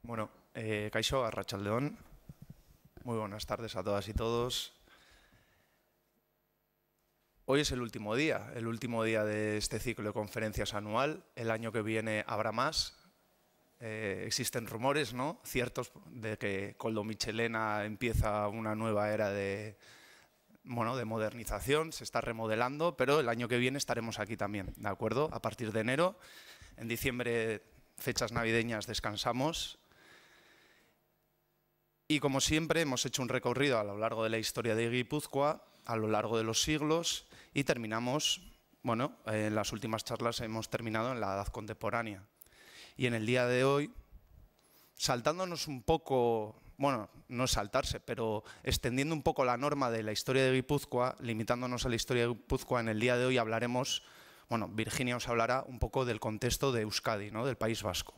Bueno, Kaixo, Arratsaldeon. Muy buenas tardes a todas y todos. Hoy es el último día de este ciclo de conferencias anual. El año que viene habrá más. Existen rumores, ¿no?, ciertos, de que Koldo Mitxelena empieza una nueva era de modernización, se está remodelando, pero el año que viene estaremos aquí también, ¿de acuerdo? A partir de enero. En diciembre, fechas navideñas, descansamos. Y como siempre, hemos hecho un recorrido a lo largo de la historia de Guipúzcoa, a lo largo de los siglos, y terminamos, en las últimas charlas hemos terminado en la Edad Contemporánea. Y en el día de hoy, saltándonos un poco, no es saltarse, pero extendiendo un poco la norma de la historia de Guipúzcoa, limitándonos a la historia de Guipúzcoa, en el día de hoy hablaremos, Virginia os hablará un poco del contexto de Euskadi, ¿no?, del País Vasco.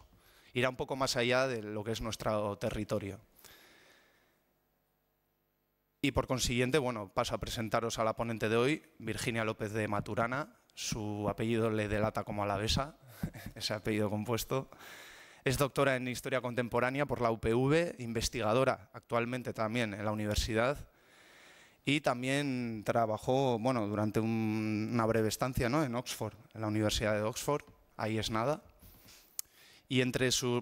Irá un poco más allá de lo que es nuestro territorio. Y por consiguiente, paso a presentaros a la ponente de hoy, Virginia López de Maturana. Su apellido le delata como alavesa, ese apellido compuesto. Es doctora en Historia Contemporánea por la UPV, investigadora actualmente también en la universidad, y también trabajó durante una breve estancia, ¿no?, en Oxford, en la Universidad de Oxford. Ahí es nada. Y entre sus...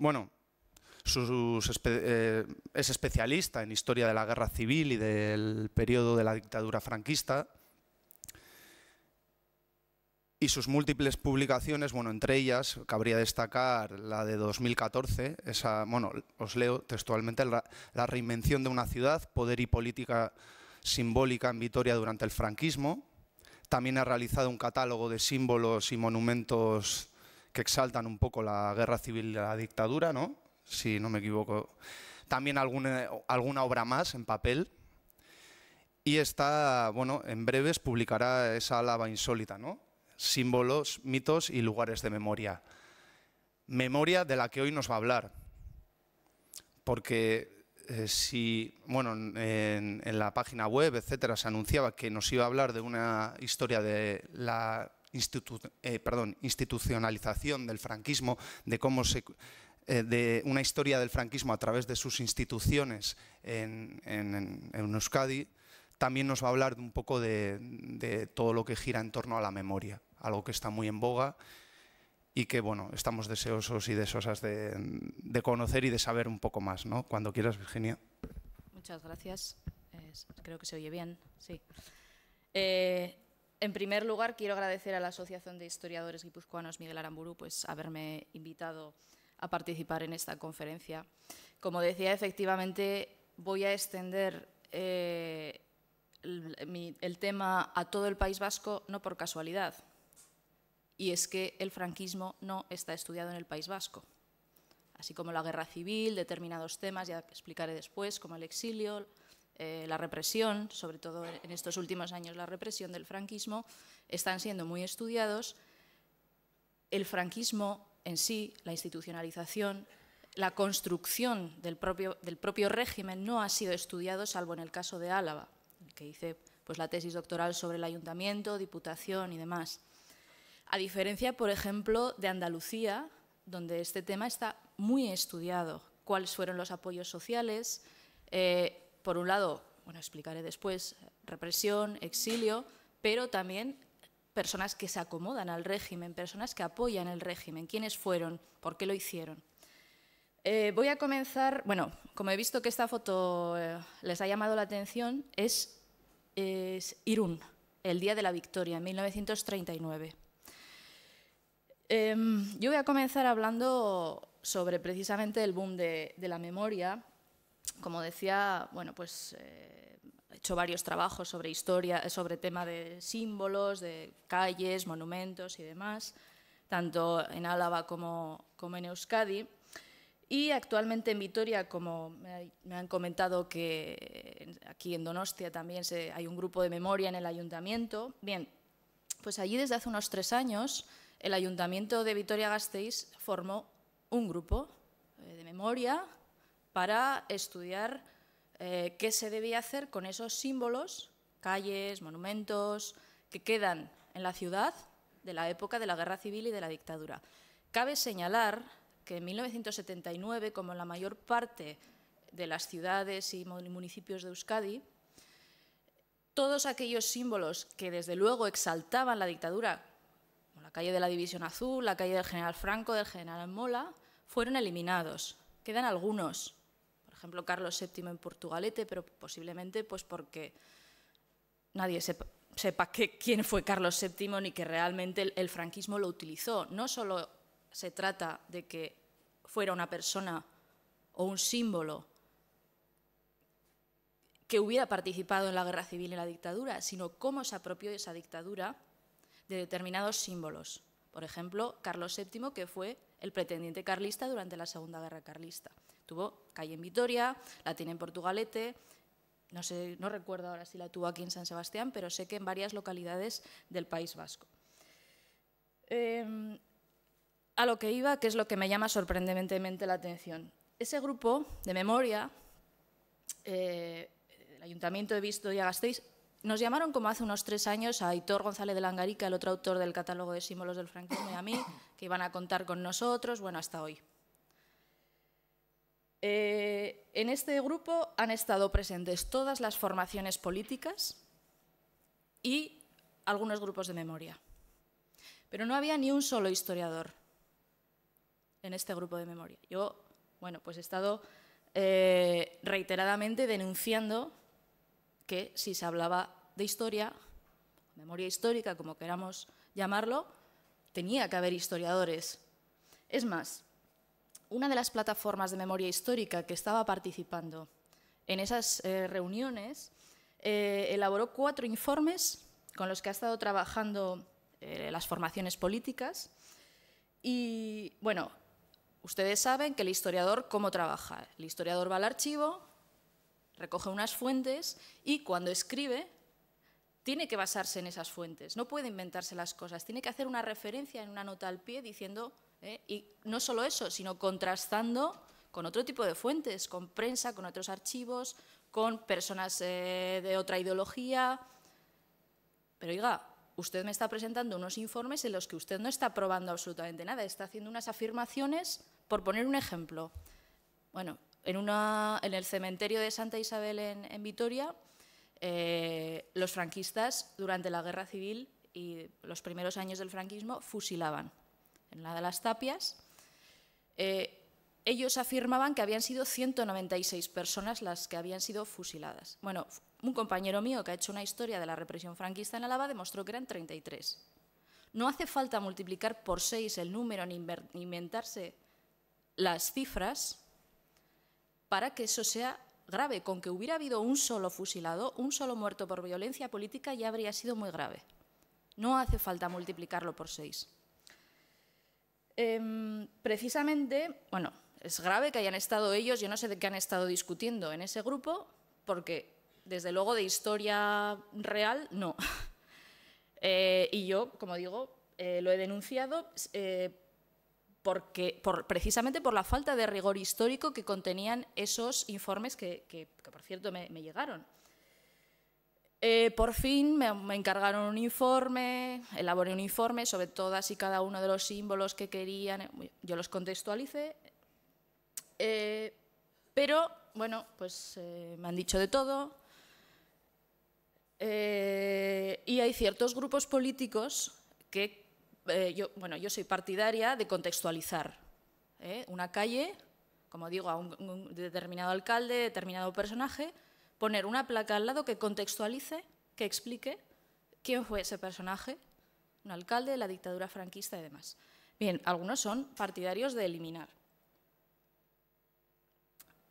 es especialista en historia de la guerra civil y del periodo de la dictadura franquista. Y sus múltiples publicaciones, entre ellas cabría destacar la de 2014, os leo textualmente: la reinvención de una ciudad, poder y política simbólica en Vitoria durante el franquismo. También ha realizado un catálogo de símbolos y monumentos que exaltan un poco la guerra civil y la dictadura, ¿no?, si no me equivoco. También alguna obra más en papel. Y está, en breves publicará esa Álava insólita, ¿no?, símbolos, mitos y lugares de memoria. Memoria de la que hoy nos va a hablar. Porque en la página web, etcétera, se anunciaba que nos iba a hablar de una historia de la institucionalización del franquismo, de cómo de una historia del franquismo a través de sus instituciones en Euskadi. También nos va a hablar un poco de todo lo que gira en torno a la memoria, algo que está muy en boga y que estamos deseosos y deseosas de conocer y de saber un poco más, ¿no? Cuando quieras, Virginia. Muchas gracias. Creo que se oye bien, sí. En primer lugar, quiero agradecer a la Asociación de Historiadores Guipuzcoanos Miguel Aramburu haberme invitado a participar en esta conferencia. Como decía, efectivamente voy a extender el tema a todo el País Vasco, no por casualidad, y es que el franquismo no está estudiado en el País Vasco, así como la guerra civil, determinados temas, ya explicaré después, como el exilio, la represión, sobre todo en estos últimos años la represión del franquismo, están siendo muy estudiados. El franquismo en sí, la institucionalización, la construcción del propio régimen no ha sido estudiado, salvo en el caso de Álava, en el que hice la tesis doctoral sobre el ayuntamiento, diputación y demás. A diferencia, por ejemplo, de Andalucía, donde este tema está muy estudiado. ¿Cuáles fueron los apoyos sociales? Por un lado, explicaré después, represión, exilio, pero también personas que se acomodan al régimen, personas que apoyan el régimen. ¿Quiénes fueron? ¿Por qué lo hicieron? Voy a comenzar, como he visto que esta foto les ha llamado la atención, es Irún, el día de la victoria, en 1939. Yo voy a comenzar hablando sobre precisamente el boom de la memoria. Como decía, he hecho varios trabajos sobre historia, sobre tema de símbolos, de calles, monumentos y demás, tanto en Álava como en Euskadi. Y actualmente en Vitoria, como me han comentado que aquí en Donostia también hay un grupo de memoria en el ayuntamiento. Bien, pues allí desde hace unos 3 años el ayuntamiento de Vitoria-Gasteiz formó un grupo de memoria para estudiar qué se debía hacer con esos símbolos, calles, monumentos, que quedan en la ciudad de la época de la guerra civil y de la dictadura. Cabe señalar que en 1979, como en la mayor parte de las ciudades y municipios de Euskadi, todos aquellos símbolos que desde luego exaltaban la dictadura, como la calle de la División Azul, la calle del General Franco, del General Mola, fueron eliminados. Quedan algunos, por ejemplo, Carlos VII en Portugalete, pero posiblemente pues porque nadie sepa quién fue Carlos VII ni que realmente el franquismo lo utilizó. No solo se trata de que fuera una persona o un símbolo que hubiera participado en la guerra civil y en la dictadura, sino cómo se apropió de esa dictadura de determinados símbolos. Por ejemplo, Carlos VII, que fue el pretendiente carlista durante la Segunda Guerra Carlista. Tuvo calle en Vitoria, la tiene en Portugalete, no recuerdo ahora si la tuvo aquí en San Sebastián, pero sé que en varias localidades del País Vasco. A lo que iba, que es lo que me llama sorprendentemente la atención. Ese grupo de memoria, el Ayuntamiento de Vitoria-Gasteiz, nos llamaron como hace unos 3 años a Aitor González de Langarica, el otro autor del catálogo de símbolos del franquismo, y a mí, que iban a contar con nosotros, bueno, hasta hoy. En este grupo han estado presentes todas las formaciones políticas y algunos grupos de memoria. Pero no había ni un solo historiador en este grupo de memoria. Yo, bueno, pues he estado reiteradamente denunciando que si se hablaba de historia, memoria histórica, como queramos llamarlo, tenía que haber historiadores. Es más, una de las plataformas de memoria histórica que estaba participando en esas reuniones elaboró 4 informes con los que ha estado trabajando las formaciones políticas. Y, bueno, ustedes saben que el historiador, ¿cómo trabaja? El historiador va al archivo, recoge unas fuentes y cuando escribe tiene que basarse en esas fuentes. No puede inventarse las cosas, tiene que hacer una referencia en una nota al pie diciendo, y no solo eso, sino contrastando con otro tipo de fuentes, con prensa, con otros archivos, con personas de otra ideología. Pero, oiga, usted me está presentando unos informes en los que usted no está probando absolutamente nada, está haciendo unas afirmaciones, por poner un ejemplo. Bueno, en el cementerio de Santa Isabel en Vitoria, los franquistas, durante la Guerra Civil y los primeros años del franquismo, fusilaban. En la de las Tapias, ellos afirmaban que habían sido 196 personas las que habían sido fusiladas. Bueno, un compañero mío que ha hecho una historia de la represión franquista en Álava demostró que eran 33. No hace falta multiplicar por 6 el número ni inventarse las cifras para que eso sea grave. Con que hubiera habido un solo fusilado, un solo muerto por violencia política, ya habría sido muy grave. No hace falta multiplicarlo por 6. Precisamente, bueno, es grave que hayan estado ellos, yo no sé de qué han estado discutiendo en ese grupo, porque desde luego de historia real, no. Y yo, como digo, lo he denunciado precisamente por la falta de rigor histórico que contenían esos informes que por cierto, me llegaron. Por fin me encargaron un informe, elaboré un informe sobre todas y cada uno de los símbolos que querían, yo los contextualicé, pero, bueno, pues me han dicho de todo, y hay ciertos grupos políticos que, yo soy partidaria de contextualizar una calle, como digo, a un determinado alcalde, determinado personaje, poner una placa al lado que contextualice, que explique quién fue ese personaje, un alcalde de la dictadura franquista y demás. Bien, algunos son partidarios de eliminar.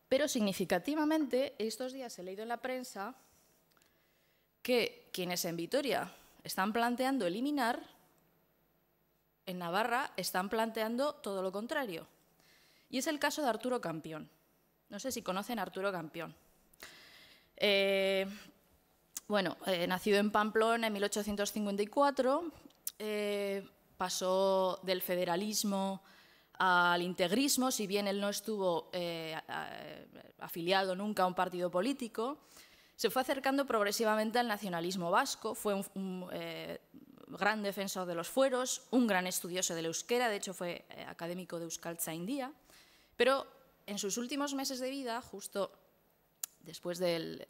Pero significativamente, estos días he leído en la prensa que quienes en Vitoria están planteando eliminar, en Navarra están planteando todo lo contrario. Y es el caso de Arturo Campión. No sé si conocen a Arturo Campión. Nacido en Pamplona en 1854, pasó del federalismo al integrismo, si bien él no estuvo afiliado nunca a un partido político, se fue acercando progresivamente al nacionalismo vasco, fue gran defensor de los fueros, un gran estudioso del euskera, de hecho fue académico de Euskaltzaindia, pero en sus últimos meses de vida, justo después del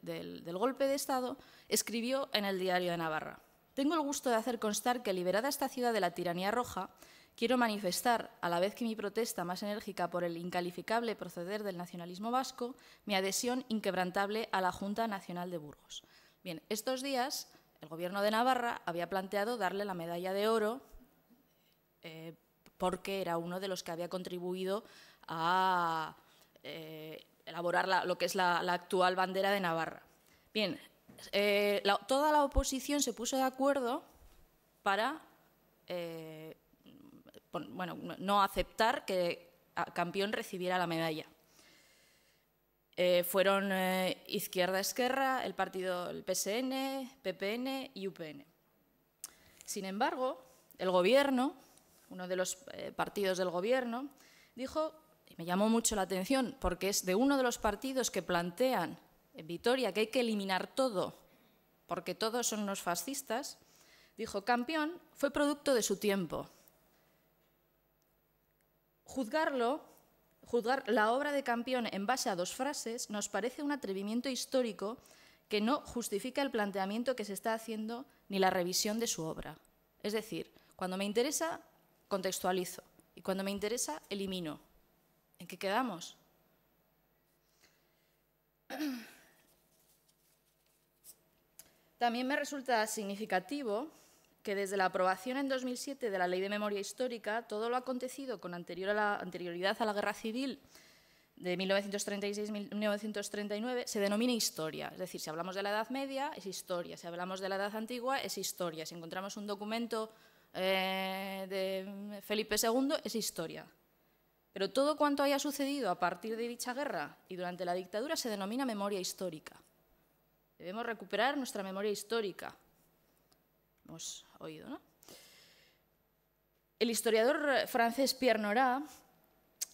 golpe de Estado, escribió en el Diario de Navarra: «Tengo el gusto de hacer constar que, liberada esta ciudad de la tiranía roja, quiero manifestar, a la vez que mi protesta más enérgica por el incalificable proceder del nacionalismo vasco, mi adhesión inquebrantable a la Junta Nacional de Burgos». Bien, estos días el Gobierno de Navarra había planteado darle la medalla de oro porque era uno de los que había contribuido a elaborar lo que es la actual bandera de Navarra. Bien, toda la oposición se puso de acuerdo para no aceptar que Campión recibiera la medalla. Fueron Izquierda-Esquerra, el PSN, PPN y UPN. Sin embargo, el Gobierno, uno de los partidos del Gobierno, dijo, y me llamó mucho la atención, porque es de uno de los partidos que plantean en Vitoria que hay que eliminar todo, porque todos son unos fascistas, dijo: Campión fue producto de su tiempo. Juzgar la obra de Campión en base a dos frases nos parece un atrevimiento histórico que no justifica el planteamiento que se está haciendo ni la revisión de su obra. Es decir, cuando me interesa, contextualizo, y cuando me interesa, elimino. ¿En qué quedamos? También me resulta significativo que desde la aprobación en 2007 de la Ley de Memoria Histórica, todo lo acontecido con anterioridad a la Guerra Civil de 1936-1939 se denomine historia. Es decir, si hablamos de la Edad Media, es historia. Si hablamos de la Edad Antigua, es historia. Si encontramos un documento de Felipe II, es historia. Pero todo cuanto haya sucedido a partir de dicha guerra y durante la dictadura se denomina memoria histórica. Debemos recuperar nuestra memoria histórica. Hemos oído, ¿no? El historiador francés Pierre Nora,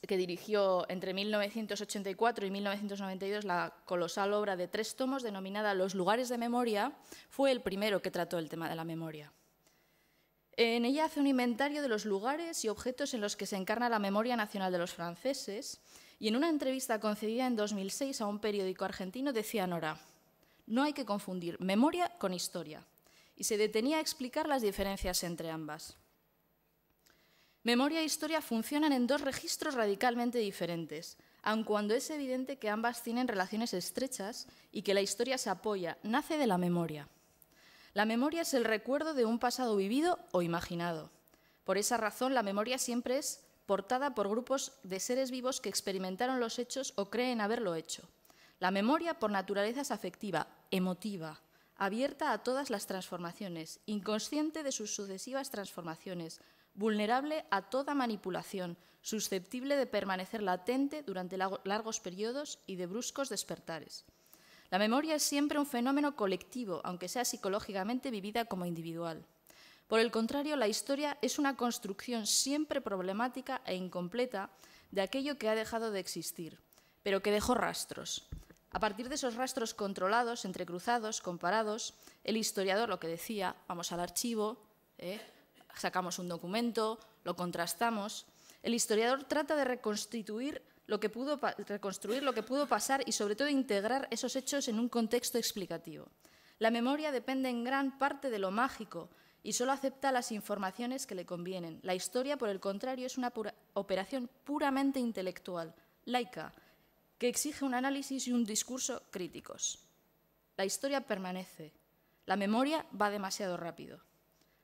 que dirigió entre 1984 y 1992 la colosal obra de 3 tomos denominada Los lugares de memoria, fue el primero que trató el tema de la memoria. En ella hace un inventario de los lugares y objetos en los que se encarna la memoria nacional de los franceses, y en una entrevista concedida en 2006 a un periódico argentino decía Nora: no hay que confundir memoria con historia, y se detenía a explicar las diferencias entre ambas. Memoria e historia funcionan en dos registros radicalmente diferentes, aun cuando es evidente que ambas tienen relaciones estrechas y que la historia se apoya, nace de la memoria. La memoria es el recuerdo de un pasado vivido o imaginado. Por esa razón, la memoria siempre es portada por grupos de seres vivos que experimentaron los hechos o creen haberlo hecho. La memoria, por naturaleza, es afectiva, emotiva, abierta a todas las transformaciones, inconsciente de sus sucesivas transformaciones, vulnerable a toda manipulación, susceptible de permanecer latente durante largos periodos y de bruscos despertares. La memoria es siempre un fenómeno colectivo, aunque sea psicológicamente vivida como individual. Por el contrario, la historia es una construcción siempre problemática e incompleta de aquello que ha dejado de existir, pero que dejó rastros. A partir de esos rastros controlados, entrecruzados, comparados, el historiador, lo que decía, vamos al archivo, sacamos un documento, lo contrastamos. El historiador trata de reconstruir lo que pudo pasar y, sobre todo, integrar esos hechos en un contexto explicativo. La memoria depende en gran parte de lo mágico y solo acepta las informaciones que le convienen. La historia, por el contrario, es una operación puramente intelectual, laica, que exige un análisis y un discurso críticos. La historia permanece. La memoria va demasiado rápido.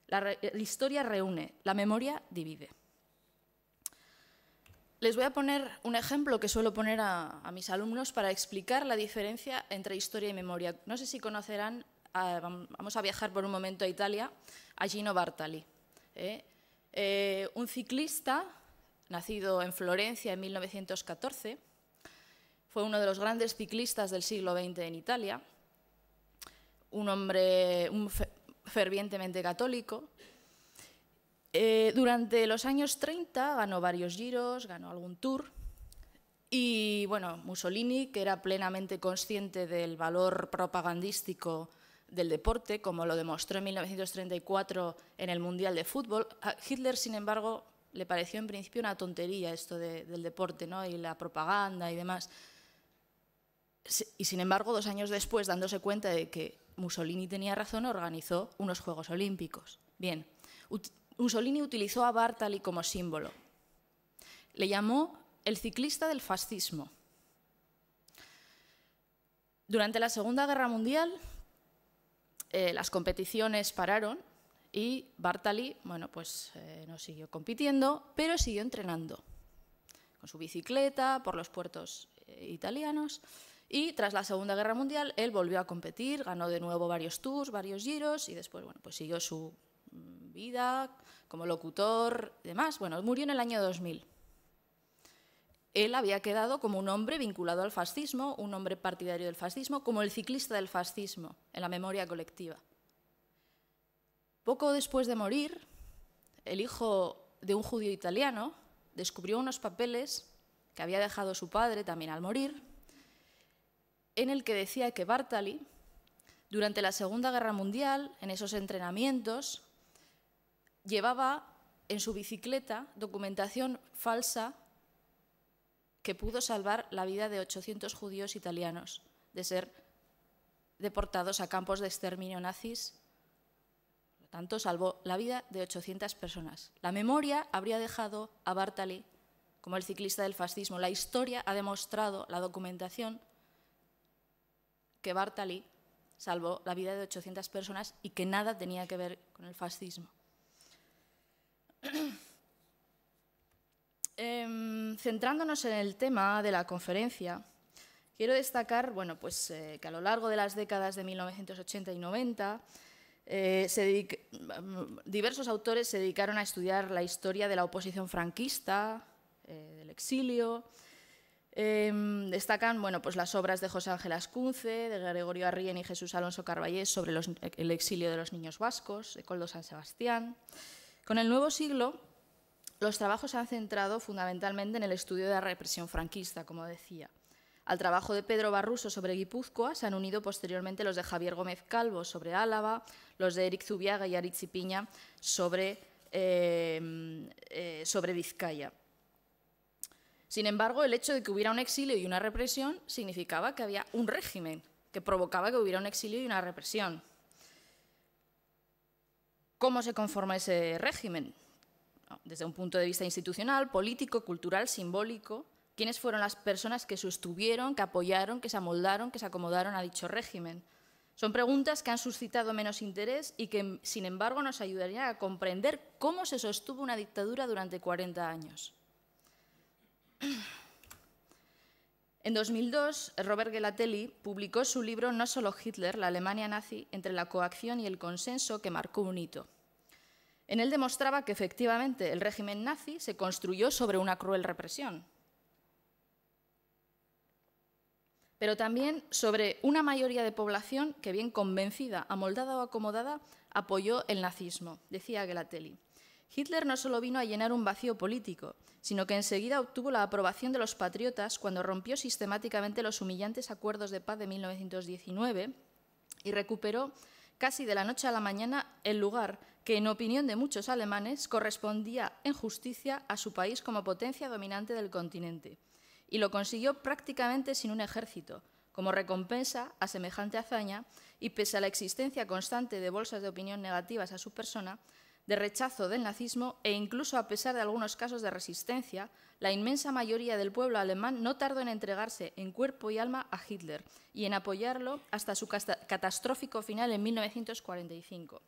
La historia reúne, la memoria divide. Les voy a poner un ejemplo que suelo poner a mis alumnos para explicar la diferencia entre historia y memoria. No sé si conocerán, vamos a viajar por un momento a Italia, a Gino Bartali. Un ciclista, nacido en Florencia en 1914, fue uno de los grandes ciclistas del siglo XX en Italia, un hombre fervientemente católico. Durante los años 30 ganó varios giros, ganó algún tour y, bueno, Mussolini, que era plenamente consciente del valor propagandístico del deporte, como lo demostró en 1934 en el Mundial de Fútbol. A Hitler, sin embargo, le pareció en principio una tontería esto del deporte, ¿no? Y la propaganda y demás. Y sin embargo, 2 años después, dándose cuenta de que Mussolini tenía razón, organizó unos Juegos Olímpicos. Bien, Mussolini utilizó a Bartali como símbolo. Le llamó el ciclista del fascismo. Durante la Segunda Guerra Mundial, las competiciones pararon y Bartali, bueno, pues no siguió compitiendo, pero siguió entrenando con su bicicleta por los puertos italianos. Y tras la Segunda Guerra Mundial, él volvió a competir, ganó de nuevo varios tours, varios giros, y después, bueno, pues siguió su vida como locutor y demás. Bueno, murió en el año 2000. Él había quedado como un hombre vinculado al fascismo, un hombre partidario del fascismo, como el ciclista del fascismo en la memoria colectiva. Poco después de morir, el hijo de un judío italiano descubrió unos papeles que había dejado su padre también al morir, en el que decía que Bartali, durante la Segunda Guerra Mundial, en esos entrenamientos, llevaba en su bicicleta documentación falsa que pudo salvar la vida de 800 judíos italianos de ser deportados a campos de exterminio nazis. Por lo tanto, salvó la vida de 800 personas. La memoria habría dejado a Bartali como el ciclista del fascismo. La historia ha demostrado, la documentación, que Bartali salvó la vida de 800 personas y que nada tenía que ver con el fascismo. Centrándonos en el tema de la conferencia, quiero destacar, bueno, pues, que a lo largo de las décadas de 1980 y 90, diversos autores se dedicaron a estudiar la historia de la oposición franquista, del exilio. Destacan, bueno, pues las obras de José Ángel Ascunce, de Gregorio Arrien y Jesús Alonso Carballés sobre el exilio de los niños vascos, de Koldo San Sebastián. Con el nuevo siglo, los trabajos se han centrado fundamentalmente en el estudio de la represión franquista, como decía. Al trabajo de Pedro Barruso sobre Guipúzcoa se han unido posteriormente los de Javier Gómez Calvo sobre Álava, los de Eric Zubiaga y Aritz Ipiña sobre Vizcaya. Sin embargo, el hecho de que hubiera un exilio y una represión significaba que había un régimen que provocaba que hubiera un exilio y una represión. ¿Cómo se conforma ese régimen? Desde un punto de vista institucional, político, cultural, simbólico. ¿Quiénes fueron las personas que sostuvieron, que apoyaron, que se amoldaron, que se acomodaron a dicho régimen? Son preguntas que han suscitado menos interés y que, sin embargo, nos ayudarían a comprender cómo se sostuvo una dictadura durante 40 años. En 2002, Robert Gelatelli publicó su libro No solo Hitler, la Alemania nazi, entre la coacción y el consenso, que marcó un hito. En él demostraba que efectivamente el régimen nazi se construyó sobre una cruel represión, pero también sobre una mayoría de población que, bien convencida, amoldada o acomodada, apoyó el nazismo. Decía Gelatelli: Hitler no solo vino a llenar un vacío político, sino que enseguida obtuvo la aprobación de los patriotas cuando rompió sistemáticamente los humillantes acuerdos de paz de 1919 y recuperó casi de la noche a la mañana el lugar que, en opinión de muchos alemanes, correspondía en justicia a su país como potencia dominante del continente. Y lo consiguió prácticamente sin un ejército, como recompensa a semejante hazaña, y pese a la existencia constante de bolsas de opinión negativas a su persona, de rechazo del nazismo e incluso a pesar de algunos casos de resistencia, la inmensa mayoría del pueblo alemán no tardó en entregarse en cuerpo y alma a Hitler y en apoyarlo hasta su catastrófico final en 1945.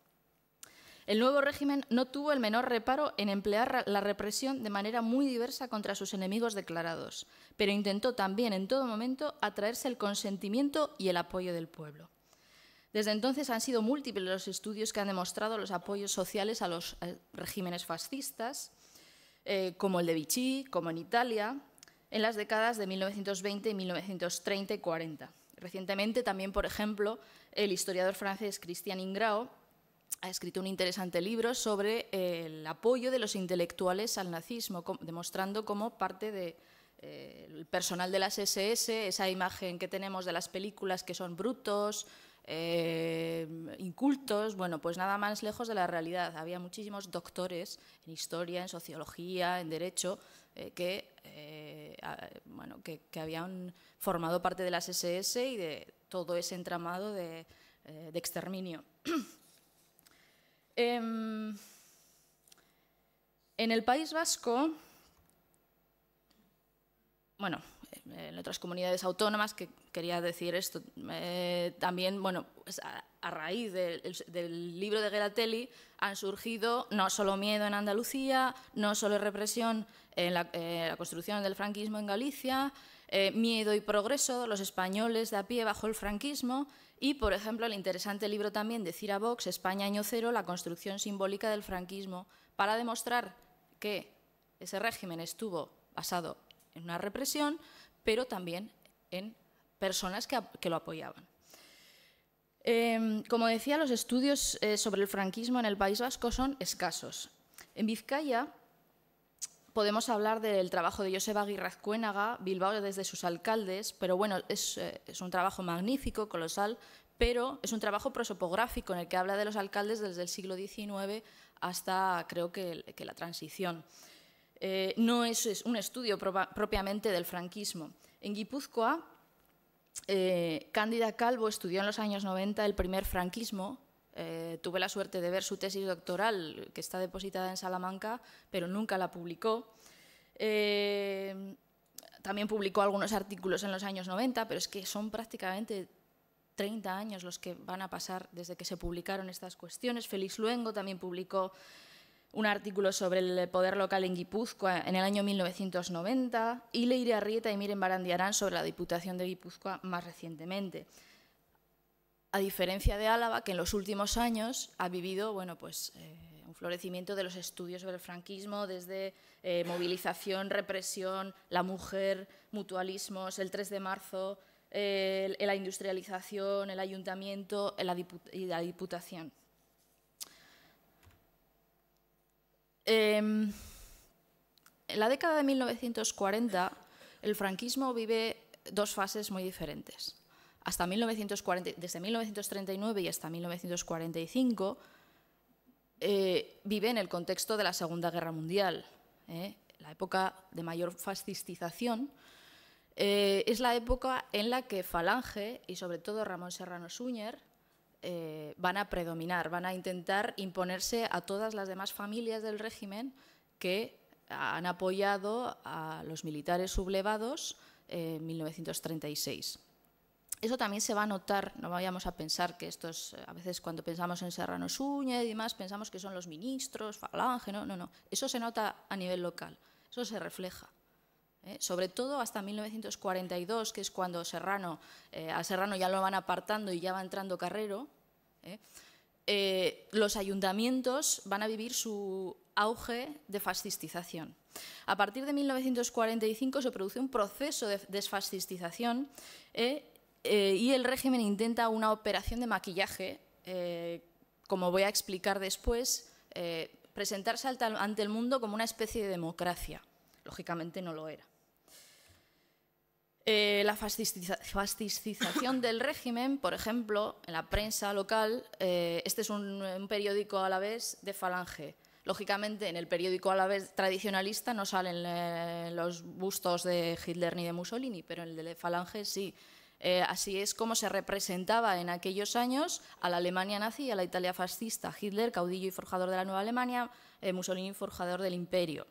El nuevo régimen no tuvo el menor reparo en emplear la represión de manera muy diversa contra sus enemigos declarados, pero intentó también en todo momento atraerse el consentimiento y el apoyo del pueblo. Desde entonces han sido múltiples los estudios que han demostrado los apoyos sociales a los regímenes fascistas, como el de Vichy, como en Italia, en las décadas de 1920, 1930 y 40. Recientemente también, por ejemplo, el historiador francés Christian Ingrao ha escrito un interesante libro sobre el apoyo de los intelectuales al nazismo, demostrando cómo parte del personal de las SS, esa imagen que tenemos de las películas que son brutos, incultos, bueno, pues nada más lejos de la realidad. Había muchísimos doctores en historia, en sociología, en derecho, que habían formado parte de las SS y de todo ese entramado de exterminio. En el País Vasco, bueno, en otras comunidades autónomas, que quería decir esto, también, bueno, pues a raíz del libro de Gheratelli han surgido no solo miedo en Andalucía, no solo represión en la construcción del franquismo en Galicia, miedo y progreso, los españoles de a pie bajo el franquismo, y, por ejemplo, el interesante libro también de Cira Box, España año cero, la construcción simbólica del franquismo, para demostrar que ese régimen estuvo basado en una represión, pero también en personas que lo apoyaban. Como decía, los estudios sobre el franquismo en el País Vasco son escasos. En Vizcaya podemos hablar del trabajo de Joseba Aguirre Azcuénaga, Bilbao desde sus alcaldes, pero bueno, es un trabajo magnífico, colosal, pero es un trabajo prosopográfico en el que habla de los alcaldes desde el siglo XIX hasta, creo que la transición. No es un estudio propiamente del franquismo. En Guipúzcoa, Cándida Calvo estudió en los años 90 el primer franquismo. Tuve la suerte de ver su tesis doctoral, que está depositada en Salamanca, pero nunca la publicó. También publicó algunos artículos en los años 90, pero es que son prácticamente 30 años los que van a pasar desde que se publicaron estas cuestiones. Félix Luengo también publicó un artículo sobre el poder local en Guipúzcoa en el año 1990, y Leire Arrieta y Miren Barandiarán sobre la Diputación de Guipúzcoa más recientemente. A diferencia de Álava, que en los últimos años ha vivido, bueno, pues, un florecimiento de los estudios sobre el franquismo, desde movilización, represión, la mujer, mutualismos, el 3 de marzo, la industrialización, el ayuntamiento y la diputación. En la década de 1940, el franquismo vive dos fases muy diferentes. Hasta 1940, desde 1939 y hasta 1945, vive en el contexto de la Segunda Guerra Mundial. La época de mayor fascistización es la época en la que Falange y sobre todo Ramón Serrano Súñer van a predominar, van a intentar imponerse a todas las demás familias del régimen que han apoyado a los militares sublevados en 1936. Eso también se va a notar, no vayamos a pensar que estos, a veces cuando pensamos en Serrano Súñer y demás, pensamos que son los ministros, Falange, no. Eso se nota a nivel local, eso se refleja. Sobre todo hasta 1942, que es cuando a Serrano ya lo van apartando y ya va entrando Carrero, los ayuntamientos van a vivir su auge de fascistización. A partir de 1945 se produce un proceso de desfascistización y el régimen intenta una operación de maquillaje, como voy a explicar después, presentarse ante el mundo como una especie de democracia. Lógicamente no lo era. La fascistización del régimen, por ejemplo, en la prensa local, este es un periódico alavés de Falange. Lógicamente, en el periódico alavés tradicionalista no salen los bustos de Hitler ni de Mussolini, pero en el de Falange sí. Así es como se representaba en aquellos años a la Alemania nazi y a la Italia fascista. Hitler, caudillo y forjador de la nueva Alemania, Mussolini, forjador del imperio.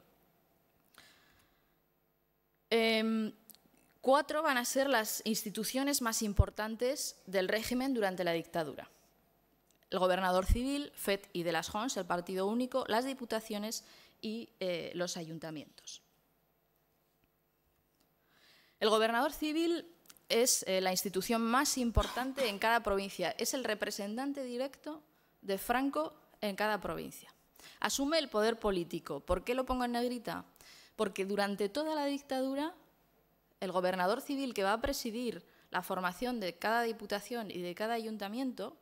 4 van a ser las instituciones más importantes del régimen durante la dictadura. El gobernador civil, Fet y de las Jons, el partido único, las diputaciones y los ayuntamientos. El gobernador civil es la institución más importante en cada provincia. Es el representante directo de Franco en cada provincia. Asume el poder político. ¿Por qué lo pongo en negrita? Porque durante toda la dictadura, el gobernador civil que va a presidir la formación de cada diputación y de cada ayuntamiento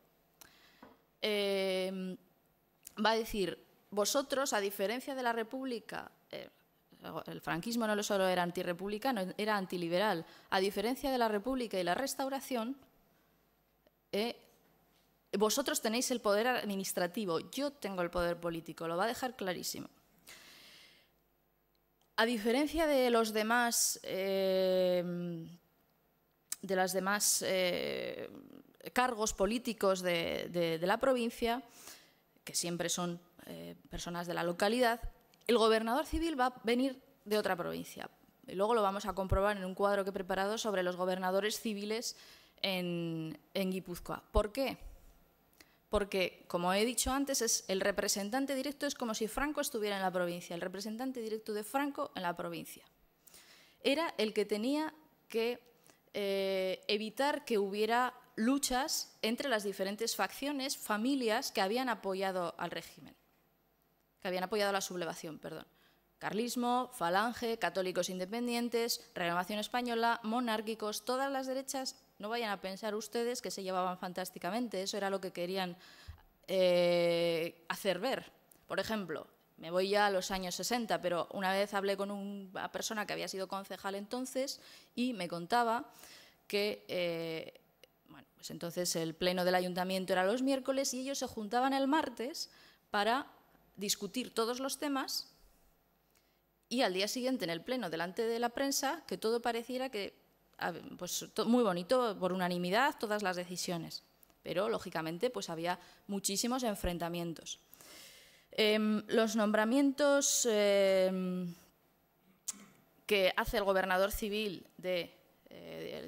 va a decir, vosotros, a diferencia de la República, el franquismo no solo era antirrepublicano, era antiliberal. A diferencia de la República y la Restauración, Vosotros tenéis el poder administrativo, yo tengo el poder político, lo va a dejar clarísimo. A diferencia de los demás, cargos políticos de la provincia, que siempre son personas de la localidad, el gobernador civil va a venir de otra provincia. Y luego lo vamos a comprobar en un cuadro que he preparado sobre los gobernadores civiles en Guipúzcoa. ¿Por qué? Porque, como he dicho antes, el representante directo es como si Franco estuviera en la provincia, el representante directo de Franco en la provincia. Era el que tenía que evitar que hubiera luchas entre las diferentes facciones, familias que habían apoyado al régimen, que habían apoyado la sublevación, perdón. Carlismo, Falange, católicos independientes, Renovación Española, monárquicos, todas las derechas. No vayan a pensar ustedes que se llevaban fantásticamente, eso era lo que querían hacer ver. Por ejemplo, me voy ya a los años 60, pero una vez hablé con una persona que había sido concejal entonces y me contaba que bueno, pues entonces el pleno del ayuntamiento era los miércoles y ellos se juntaban el martes para discutir todos los temas y al día siguiente en el pleno delante de la prensa que todo pareciera que pues muy bonito, por unanimidad, todas las decisiones. Pero, lógicamente, pues había muchísimos enfrentamientos. Los nombramientos que hace el gobernador civil de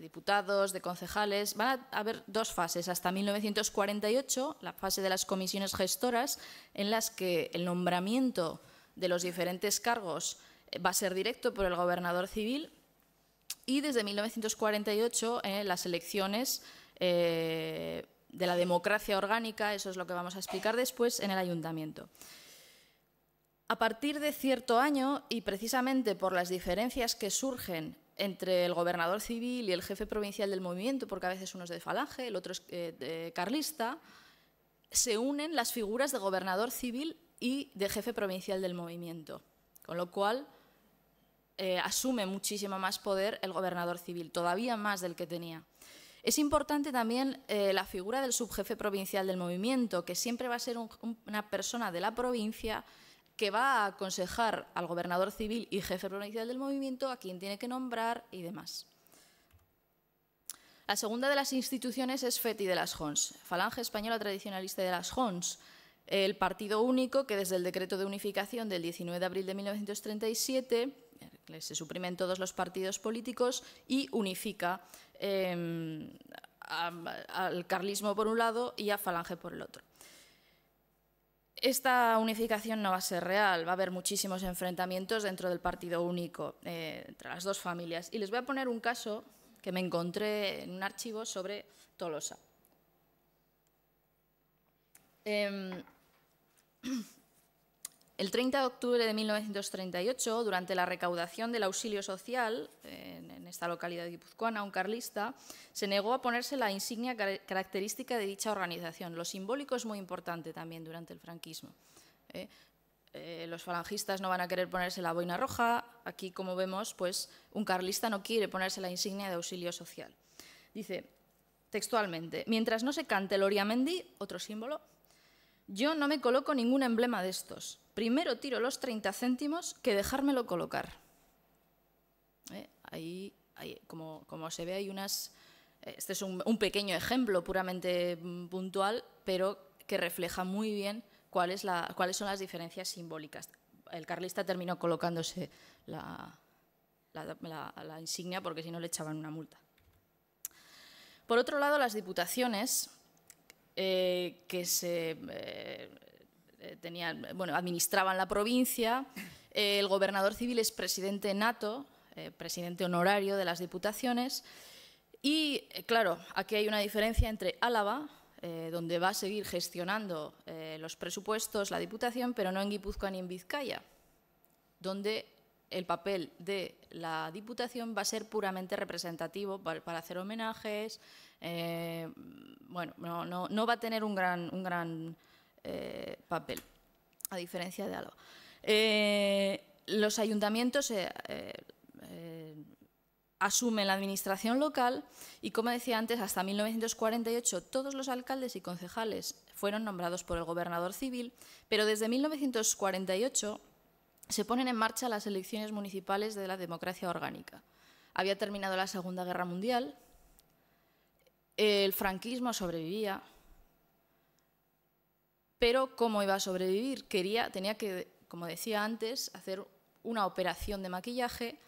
diputados, de concejales, van a haber dos fases. Hasta 1948, la fase de las comisiones gestoras, en las que el nombramiento de los diferentes cargos va a ser directo por el gobernador civil. Y desde 1948, las elecciones de la democracia orgánica, eso es lo que vamos a explicar después, en el ayuntamiento. A partir de cierto año, y precisamente por las diferencias que surgen entre el gobernador civil y el jefe provincial del movimiento, porque a veces uno es de Falange, el otro es carlista, se unen las figuras de gobernador civil y de jefe provincial del movimiento, con lo cual asume muchísimo más poder el gobernador civil, todavía más del que tenía. Es importante también la figura del subjefe provincial del movimiento, que siempre va a ser una persona de la provincia que va a aconsejar al gobernador civil y jefe provincial del movimiento a quien tiene que nombrar y demás. La segunda de las instituciones es FETI de las Jons, Falange Española Tradicionalista de las Jons, el partido único que desde el decreto de unificación del 19 de abril de 1937 se suprimen todos los partidos políticos y unifica al carlismo por un lado y a Falange por el otro. Esta unificación no va a ser real, va a haber muchísimos enfrentamientos dentro del partido único entre las dos familias. Y les voy a poner un caso que me encontré en un archivo sobre Tolosa. El 30 de octubre de 1938, durante la recaudación del auxilio social en esta localidad guipuzcoana, un carlista se negó a ponerse la insignia característica de dicha organización. Lo simbólico es muy importante también durante el franquismo. Los falangistas no van a querer ponerse la boina roja. Aquí, como vemos, pues un carlista no quiere ponerse la insignia de auxilio social. Dice textualmente: mientras no se cante el Oriamendi, otro símbolo, yo no me coloco ningún emblema de estos. Primero tiro los 30 céntimos que dejármelo colocar. Ahí, como se ve, hay unas... Este es un pequeño ejemplo puramente puntual, pero que refleja muy bien cuáles son las diferencias simbólicas. El carlista terminó colocándose la insignia porque si no le echaban una multa. Por otro lado, las diputaciones administraban la provincia. El gobernador civil es presidente nato, presidente honorario de las diputaciones. Y, claro, aquí hay una diferencia entre Álava, donde va a seguir gestionando los presupuestos la Diputación, pero no en Guipúzcoa ni en Vizcaya, donde el papel de la Diputación va a ser puramente representativo para hacer homenajes. Bueno, no va a tener un gran papel, a diferencia de Álava. Los ayuntamientos asumen la administración local y, como decía antes, hasta 1948 todos los alcaldes y concejales fueron nombrados por el gobernador civil, pero desde 1948 se ponen en marcha las elecciones municipales de la democracia orgánica. Había terminado la Segunda Guerra Mundial, el franquismo sobrevivía, pero ¿cómo iba a sobrevivir? Tenía que, como decía antes, hacer una operación de maquillaje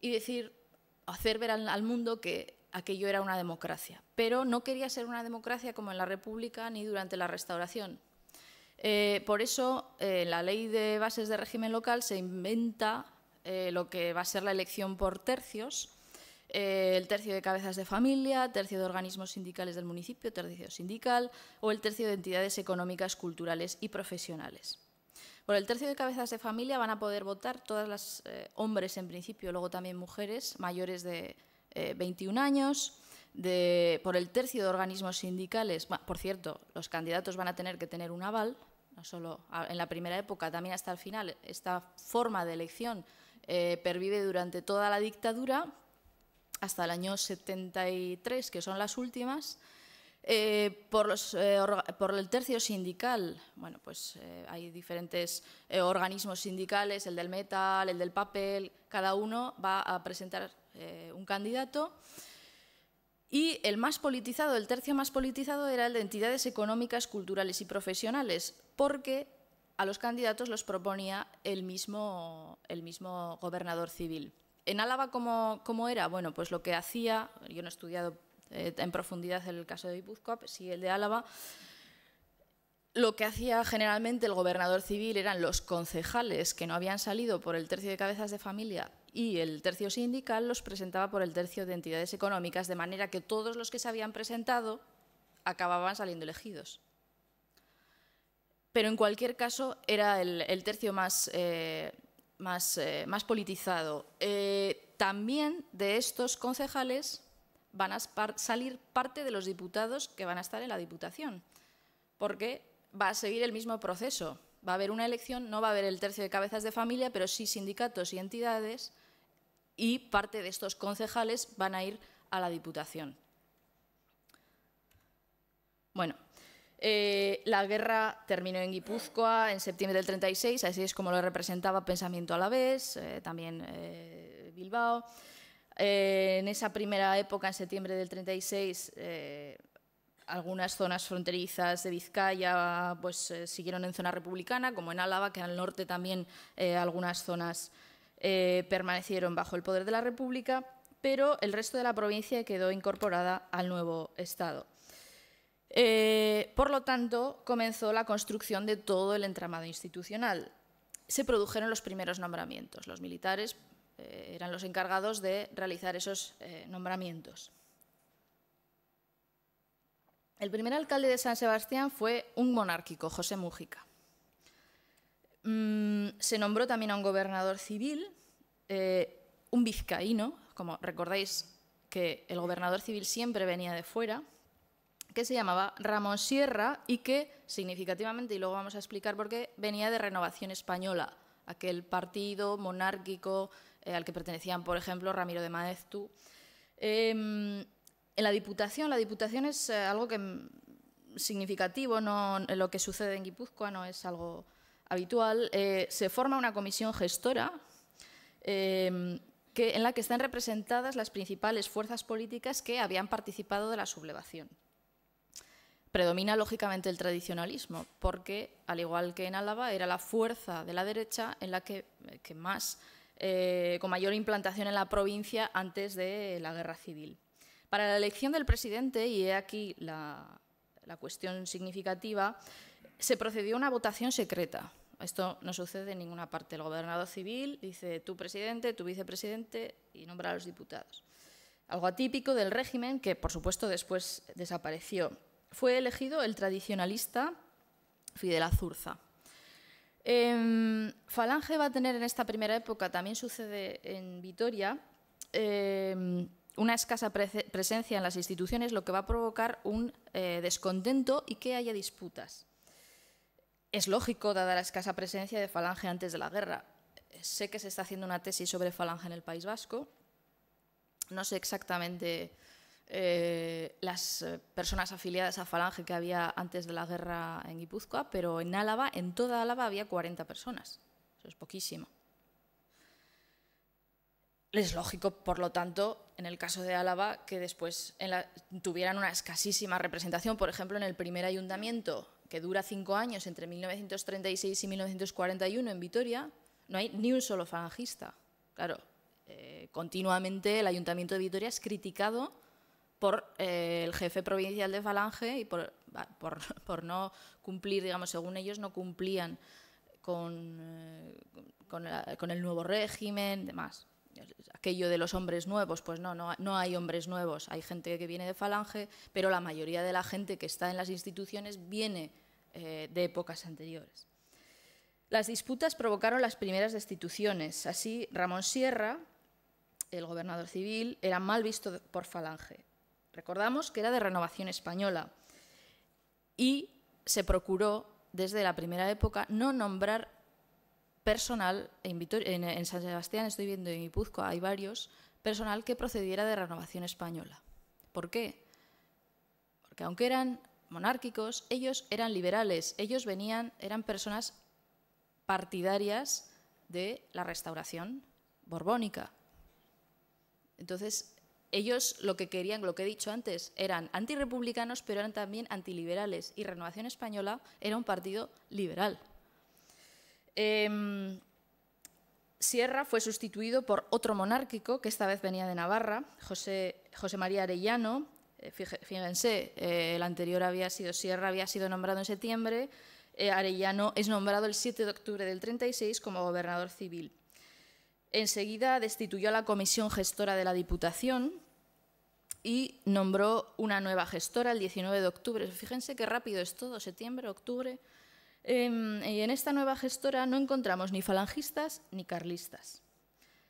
y hacer ver al mundo que aquello era una democracia. Pero no quería ser una democracia como en la República ni durante la Restauración. Por eso, en la Ley de Bases de Régimen Local se inventa lo que va a ser la elección por tercios, el tercio de cabezas de familia, tercio de organismos sindicales del municipio, tercio sindical, o el tercio de entidades económicas, culturales y profesionales. Por el tercio de cabezas de familia van a poder votar todas las hombres en principio, luego también mujeres mayores de 21 años. Por el tercio de organismos sindicales, por cierto, los candidatos van a tener que tener un aval, no solo en la primera época, también hasta el final. Esta forma de elección pervive durante toda la dictadura, hasta el año 73, que son las últimas. Por el tercio sindical, bueno, pues hay diferentes organismos sindicales, el del metal, el del papel, cada uno va a presentar un candidato. Y el más politizado, el tercio más politizado, era el de entidades económicas, culturales y profesionales, porque a los candidatos los proponía el mismo gobernador civil. En Álava, ¿cómo era? Bueno, pues lo que hacía, yo no he estudiado en profundidad el caso de Guipúzcoa, sí el de Álava, lo que hacía generalmente el gobernador civil eran los concejales que no habían salido por el tercio de cabezas de familia y el tercio sindical los presentaba por el tercio de entidades económicas, de manera que todos los que se habían presentado acababan saliendo elegidos. Pero en cualquier caso era el tercio más politizado. También de estos concejales van a salir parte de los diputados que van a estar en la Diputación, porque va a seguir el mismo proceso. Va a haber una elección, no va a haber el tercio de cabezas de familia, pero sí sindicatos y entidades, y parte de estos concejales van a ir a la Diputación. Bueno, la guerra terminó en Guipúzcoa en septiembre del 36, así es como lo representaba Pensamiento Alavés, también Bilbao. En esa primera época, en septiembre del 36, algunas zonas fronterizas de Vizcaya pues, siguieron en zona republicana, como en Álava, que al norte también algunas zonas permanecieron bajo el poder de la República, pero el resto de la provincia quedó incorporada al nuevo Estado. Por lo tanto, comenzó la construcción de todo el entramado institucional. Se produjeron los primeros nombramientos. Los militares eran los encargados de realizar esos nombramientos. El primer alcalde de San Sebastián fue un monárquico, José Mújica. Se nombró también a un gobernador civil, un vizcaíno, como recordáis que el gobernador civil siempre venía de fuera, que se llamaba Ramón Sierra y que significativamente, y luego vamos a explicar por qué, venía de Renovación Española, aquel partido monárquico al que pertenecían, por ejemplo, Ramiro de Maeztu. En la Diputación es algo significativo, no, lo que sucede en Guipúzcoa no es algo habitual. Se forma una comisión gestora en la que están representadas las principales fuerzas políticas que habían participado de la sublevación. Predomina lógicamente el tradicionalismo, porque, al igual que en Álava, era la fuerza de la derecha en la que con mayor implantación en la provincia antes de la guerra civil. Para la elección del presidente, y he aquí la cuestión significativa, se procedió a una votación secreta. Esto no sucede en ninguna parte. El gobernador civil dice tu presidente, tu vicepresidente y nombra a los diputados. Algo atípico del régimen que, por supuesto, después desapareció. Fue elegido el tradicionalista Fidel Azurza. Falange va a tener en esta primera época, también sucede en Vitoria, una escasa presencia en las instituciones, lo que va a provocar un descontento y que haya disputas. Es lógico, dada la escasa presencia de Falange antes de la guerra. Sé que se está haciendo una tesis sobre Falange en el País Vasco. No sé exactamente las personas afiliadas a Falange que había antes de la guerra en Guipúzcoa, pero en Álava, en toda Álava, había 40 personas. Eso es poquísimo. Es lógico, por lo tanto, en el caso de Álava, que después tuvieran una escasísima representación. Por ejemplo, en el primer ayuntamiento, que dura 5 años, entre 1936 y 1941, en Vitoria, no hay ni un solo falangista. Claro, continuamente el ayuntamiento de Vitoria es criticado por el jefe provincial de Falange y por no cumplir, digamos, según ellos, no cumplían con el nuevo régimen, demás. Aquello de los hombres nuevos, pues no hay hombres nuevos, hay gente que viene de Falange, pero la mayoría de la gente que está en las instituciones viene de épocas anteriores. Las disputas provocaron las primeras destituciones. Así, Ramón Sierra, el gobernador civil, era mal visto por Falange. Recordamos que era de Renovación Española y se procuró desde la primera época no nombrar personal, en San Sebastián estoy viendo, en Guipúzcoa hay varios, personal que procediera de Renovación Española. ¿Por qué? Porque aunque eran monárquicos, ellos eran liberales, ellos eran personas partidarias de la restauración borbónica. Entonces, ellos lo que querían, lo que he dicho antes, eran antirrepublicanos, pero eran también antiliberales, y Renovación Española era un partido liberal. Sierra fue sustituido por otro monárquico, que esta vez venía de Navarra, José María Arellano. Fíjense, el anterior Sierra había sido nombrado en septiembre, Arellano es nombrado el 7 de octubre del 36 como gobernador civil. Enseguida destituyó a la comisión gestora de la Diputación y nombró una nueva gestora el 19 de octubre. Fíjense qué rápido es todo, septiembre, octubre. Y en esta nueva gestora no encontramos ni falangistas ni carlistas.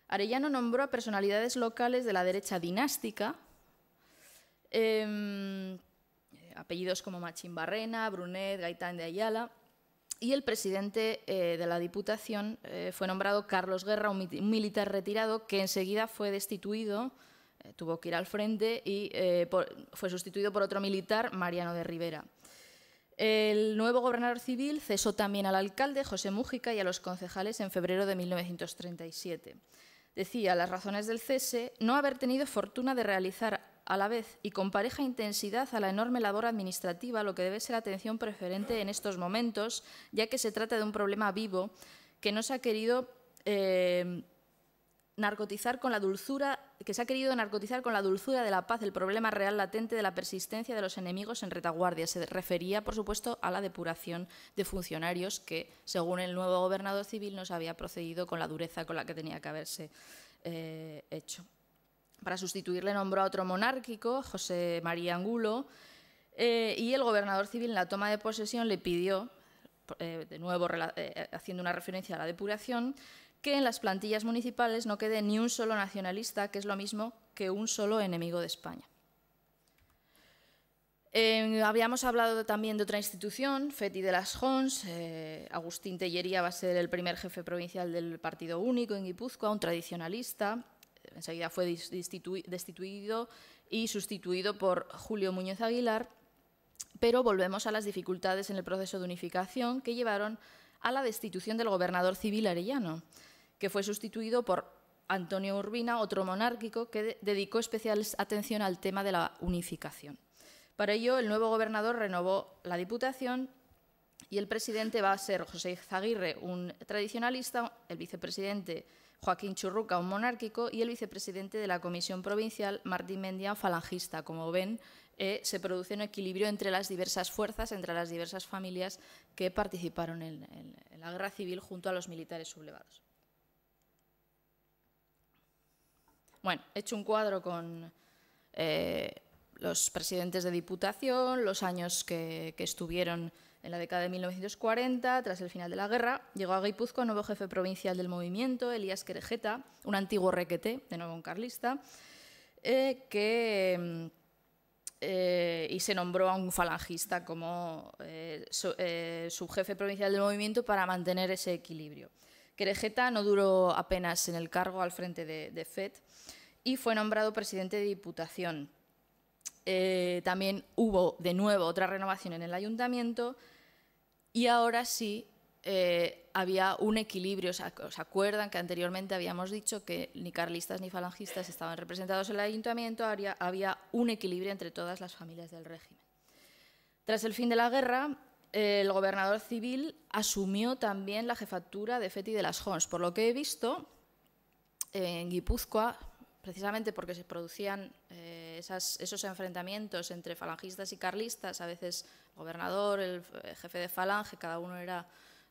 Arellano nombró a personalidades locales de la derecha dinástica, apellidos como Machín Barrena, Brunet, Gaitán de Ayala, y el presidente de la Diputación fue nombrado Carlos Guerra, un militar retirado que enseguida fue destituido, tuvo que ir al frente y fue sustituido por otro militar, Mariano de Rivera. El nuevo gobernador civil cesó también al alcalde, José Mújica, y a los concejales en febrero de 1937. Decía, las razones del cese, no haber tenido fortuna de realizar a la vez y con pareja intensidad a la enorme labor administrativa, lo que debe ser atención preferente en estos momentos, ya que se trata de un problema vivo que no se ha querido narcotizar con la dulzura de la paz, el problema real latente de la persistencia de los enemigos en retaguardia. Se refería, por supuesto, a la depuración de funcionarios que, según el nuevo gobernador civil, no se había procedido con la dureza con la que tenía que haberse hecho. Para sustituirle nombró a otro monárquico, José María Angulo, y el gobernador civil en la toma de posesión le pidió, de nuevo haciendo una referencia a la depuración, que en las plantillas municipales no quede ni un solo nacionalista, que es lo mismo que un solo enemigo de España. Habíamos hablado también de otra institución, Feti de las Jons. Agustín Tellería va a ser el primer jefe provincial del Partido Único en Guipúzcoa, un tradicionalista. Enseguida fue destituido y sustituido por Julio Muñoz Aguilar, pero volvemos a las dificultades en el proceso de unificación que llevaron a la destitución del gobernador civil Arellano, que fue sustituido por Antonio Urbina, otro monárquico que dedicó especial atención al tema de la unificación. Para ello, el nuevo gobernador renovó la Diputación y el presidente va a ser José Izaguirre, un tradicionalista, el vicepresidente Joaquín Churruca, un monárquico, y el vicepresidente de la Comisión Provincial, Martín Mendia, falangista. Como ven, se produce un equilibrio entre las diversas fuerzas, entre las diversas familias que participaron en la guerra civil junto a los militares sublevados. Bueno, he hecho un cuadro con los presidentes de Diputación, los años que estuvieron en la década de 1940, tras el final de la guerra. Llegó a Guipúzcoa nuevo jefe provincial del movimiento, Elías Querejeta, un antiguo requeté, de nuevo un carlista, y se nombró a un falangista como subjefe provincial del movimiento para mantener ese equilibrio. Querejeta no duró apenas en el cargo al frente de FET y fue nombrado presidente de Diputación. También hubo de nuevo otra renovación en el ayuntamiento y ahora sí había un equilibrio. ¿Os acuerdan que anteriormente habíamos dicho que ni carlistas ni falangistas estaban representados en el ayuntamiento? Había un equilibrio entre todas las familias del régimen. Tras el fin de la guerra, el gobernador civil asumió también la jefatura de FET y de las JONS. Por lo que he visto, en Guipúzcoa, precisamente porque se producían esos enfrentamientos entre falangistas y carlistas, a veces el gobernador, el jefe de falange, cada uno era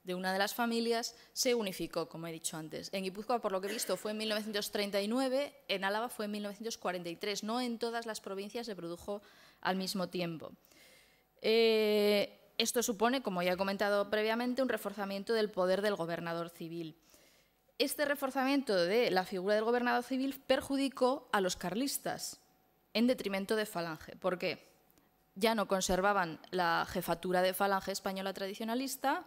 de una de las familias, se unificó, como he dicho antes. En Guipúzcoa, por lo que he visto, fue en 1939, en Álava fue en 1943. No en todas las provincias se produjo al mismo tiempo. Esto supone, como ya he comentado previamente, un reforzamiento del poder del gobernador civil. Este reforzamiento de la figura del gobernador civil perjudicó a los carlistas en detrimento de Falange. ¿Por qué? Ya no conservaban la jefatura de Falange española tradicionalista,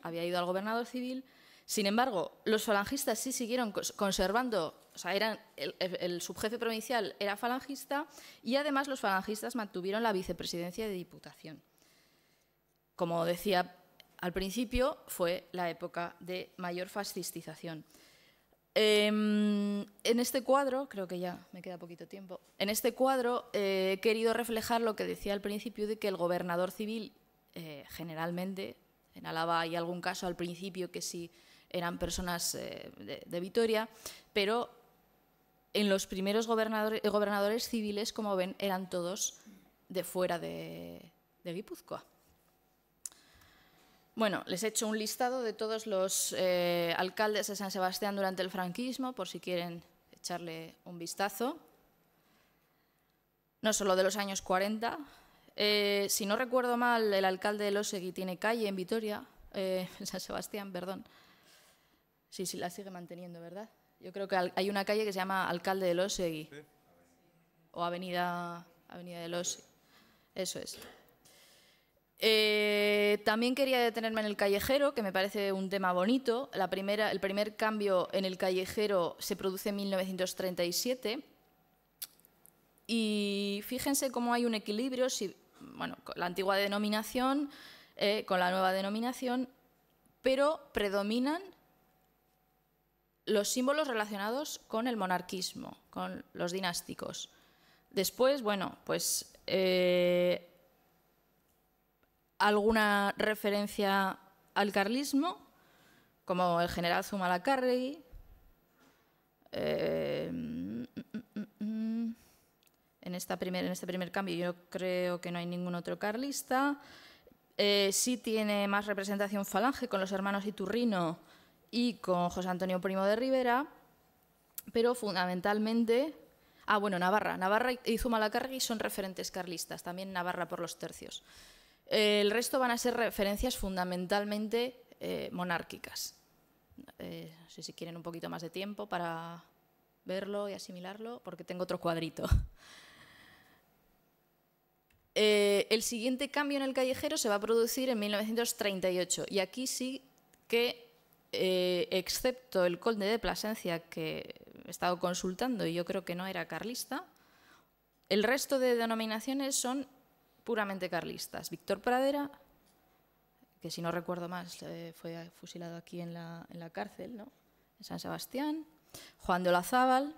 había ido al gobernador civil. Sin embargo, los falangistas sí siguieron conservando, o sea, el subjefe provincial era falangista y además los falangistas mantuvieron la vicepresidencia de Diputación. Como decía al principio, fue la época de mayor fascistización. En este cuadro, creo que ya me queda poquito tiempo, en este cuadro he querido reflejar lo que decía al principio de que el gobernador civil, generalmente, en Álava hay algún caso al principio que sí eran personas de Vitoria, pero en los primeros gobernadores civiles, como ven, eran todos de fuera de Guipúzcoa. Bueno, les he hecho un listado de todos los alcaldes de San Sebastián durante el franquismo, por si quieren echarle un vistazo. No solo de los años 40. Si no recuerdo mal, el alcalde de Elósegui tiene calle en Vitoria, en San Sebastián, perdón. Sí, la sigue manteniendo, ¿verdad? Yo creo que hay una calle que se llama Alcalde de Elósegui. Sí. O Avenida de Elósegui. Eso es. También quería detenerme en el callejero, que me parece un tema bonito. El primer cambio en el callejero se produce en 1937. Y fíjense cómo hay un equilibrio, bueno, con la antigua denominación, con la nueva denominación, pero predominan los símbolos relacionados con el monarquismo, con los dinásticos. Después, bueno, pues alguna referencia al carlismo, como el general Zumalacárregui. En este primer cambio yo creo que no hay ningún otro carlista. Sí tiene más representación falange con los hermanos Iturrino y con José Antonio Primo de Rivera, pero fundamentalmente... bueno, Navarra y Zumalacárregui son referentes carlistas, también Navarra por los tercios. El resto van a ser referencias fundamentalmente monárquicas. No sé si quieren un poquito más de tiempo para verlo y asimilarlo, porque tengo otro cuadrito. El siguiente cambio en el callejero se va a producir en 1938 y aquí sí que, excepto el conde de Plasencia, que he estado consultando y yo creo que no era carlista, el resto de denominaciones son puramente carlistas. Víctor Pradera, que si no recuerdo más fue fusilado aquí en la cárcel, ¿no?, en San Sebastián. Juan de Olazábal,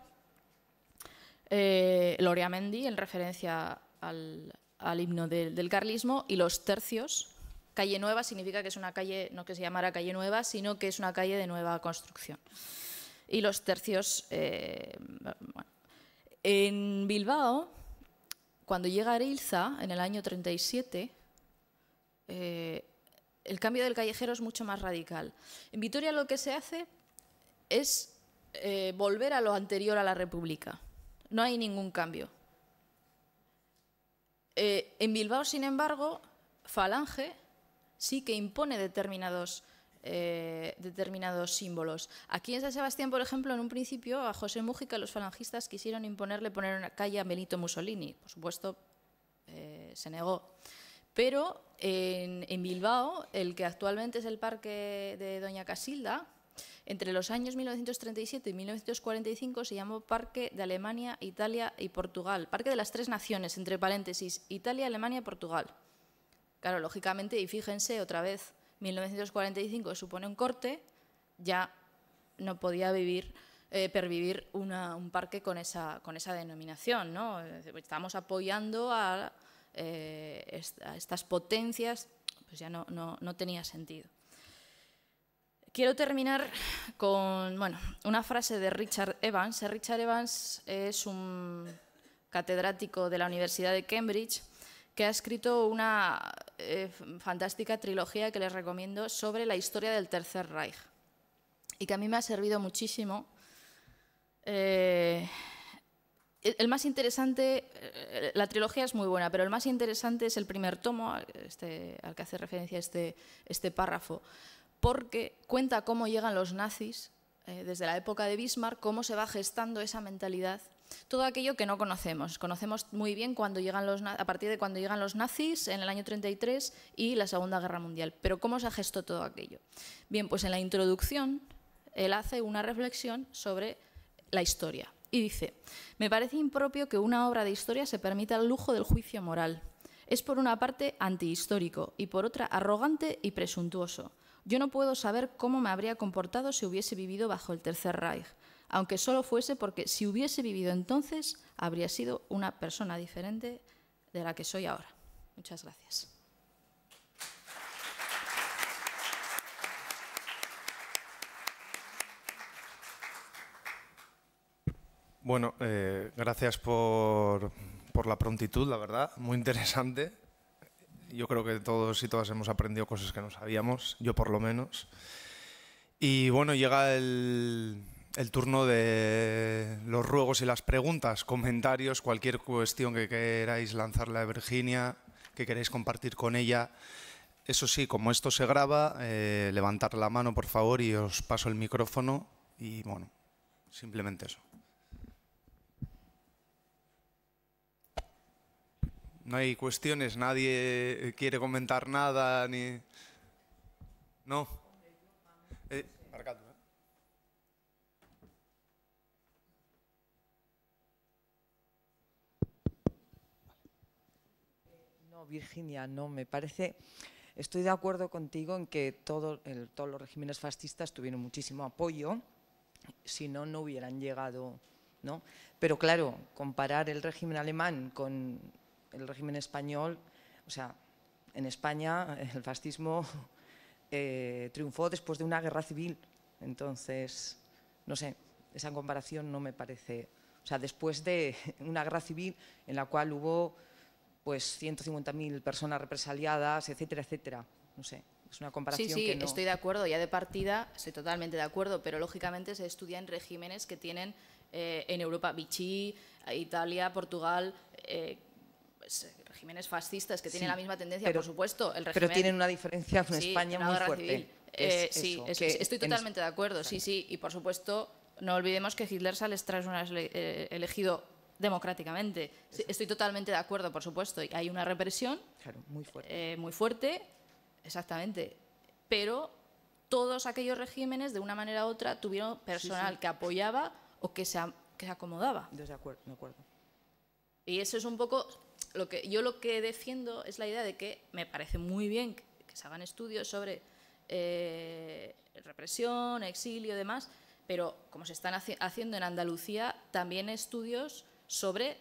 Loriamendi, en referencia al himno del carlismo, y los tercios. Calle Nueva significa que es una calle, no que se llamara Calle Nueva, sino que es una calle de nueva construcción. Y los tercios, bueno. En Bilbao, cuando llega Areilza, en el año 37, el cambio del callejero es mucho más radical. En Vitoria lo que se hace es volver a lo anterior a la República. No hay ningún cambio. En Bilbao, sin embargo, Falange sí que impone determinados símbolos. Aquí en San Sebastián, por ejemplo, en un principio a José Mújica los falangistas quisieron poner una calle a Benito Mussolini. Por supuesto, se negó. Pero en Bilbao, el que actualmente es el parque de Doña Casilda, Entre los años 1937 y 1945 se llamó Parque de Alemania, Italia y Portugal. Parque de las Tres Naciones, entre paréntesis, Italia, Alemania, Portugal. Claro, lógicamente, y fíjense otra vez, 1945 supone un corte, ya no podía pervivir un parque con esa denominación, ¿no? Estamos apoyando a estas potencias, pues ya no tenía sentido. Quiero terminar con una frase de Richard Evans. Richard Evans es un catedrático de la Universidad de Cambridge que ha escrito una fantástica trilogía que les recomiendo sobre la historia del Tercer Reich y que a mí me ha servido muchísimo. El más interesante, la trilogía es muy buena, pero el más interesante es el primer tomo, al que hace referencia este párrafo, porque cuenta cómo llegan los nazis desde la época de Bismarck, cómo se va gestando esa mentalidad, todo aquello que no conocemos. Conocemos muy bien a partir de cuando llegan los nazis en el año 33 y la Segunda Guerra Mundial, pero cómo se gestó todo aquello. Bien, pues en la introducción él hace una reflexión sobre la historia y dice: me parece impropio que una obra de historia se permita el lujo del juicio moral. Es por una parte antihistórico y por otra arrogante y presuntuoso. Yo no puedo saber cómo me habría comportado si hubiese vivido bajo el Tercer Reich, aunque solo fuese porque si hubiese vivido entonces habría sido una persona diferente de la que soy ahora. Muchas gracias. Bueno, gracias por la prontitud, la verdad, muy interesante. Yo creo que todos y todas hemos aprendido cosas que no sabíamos, yo por lo menos. Y bueno, llega el turno de los ruegos y las preguntas, comentarios, cualquier cuestión que queráis lanzarle a Virginia, que queráis compartir con ella. Eso sí, como esto se graba, levantar la mano, por favor, y os paso el micrófono. Y bueno, simplemente eso. No hay cuestiones, nadie quiere comentar nada, ni... ¿No? Marcadlo, ¿eh? No, Virginia, no, me parece... Estoy de acuerdo contigo en que todos los regímenes fascistas tuvieron muchísimo apoyo, si no, no hubieran llegado, ¿no? Pero claro, comparar el régimen alemán con el régimen español, o sea, en España el fascismo triunfó después de una guerra civil, entonces, no sé, esa comparación no me parece... O sea, después de una guerra civil en la cual hubo pues 150.000 personas represaliadas, etcétera, etcétera, no sé. Es una comparación que no... Estoy de acuerdo, ya de partida estoy totalmente de acuerdo, pero lógicamente se estudian regímenes que tienen en Europa, Vichy, Italia, Portugal, regímenes fascistas que tienen la misma tendencia, por supuesto. Pero tienen una diferencia en España muy fuerte. Estoy totalmente de acuerdo, sí, y por supuesto no olvidemos que Hitler sale tras una elegido democráticamente. Sí, estoy totalmente de acuerdo, por supuesto. Hay una represión muy fuerte, exactamente, pero todos aquellos regímenes, de una manera u otra, tuvieron personal que apoyaba o que se acomodaba. De acuerdo, de acuerdo. Y eso es un poco... lo que defiendo es la idea de que me parece muy bien que se hagan estudios sobre represión, exilio y demás, pero como se están haciendo en Andalucía, también estudios sobre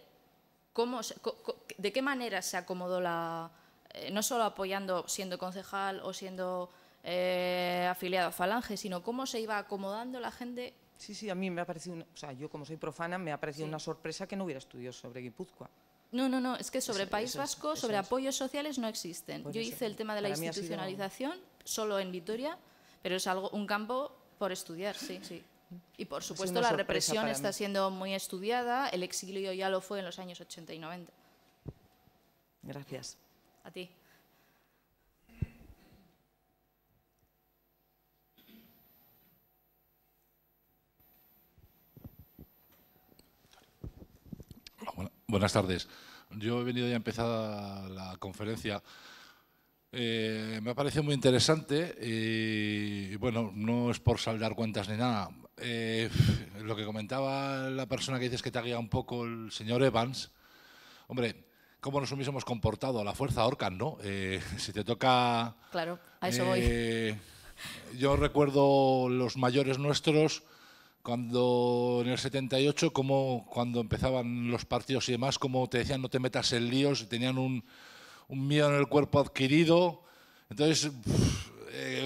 de qué manera se acomodó no solo apoyando, siendo concejal o siendo afiliado a Falange, sino cómo se iba acomodando la gente. Sí, a mí me ha parecido, o sea, yo como soy profana, me ha parecido una sorpresa que no hubiera estudios sobre Guipúzcoa. No, es que sobre País Vasco, sobre apoyos sociales no existen. Yo hice el tema de la institucionalización solo en Vitoria, pero es un campo por estudiar, sí. Y por supuesto la represión está siendo muy estudiada, el exilio ya lo fue en los años 80 y 90. Gracias. A ti. Buenas tardes. Yo he venido ya empezada la conferencia Me ha parecido muy interesante y, bueno, no es por saldar cuentas ni nada. Lo que comentaba la persona que dices que te ha guiado un poco, el señor Evans, hombre, cómo nos hubiésemos comportado a la fuerza Orcan, ¿no? Si te toca... Claro, a eso voy. Yo recuerdo los mayores nuestros cuando en el 78, como cuando empezaban los partidos y demás, como te decían no te metas en líos, y tenían un miedo en el cuerpo adquirido. Entonces,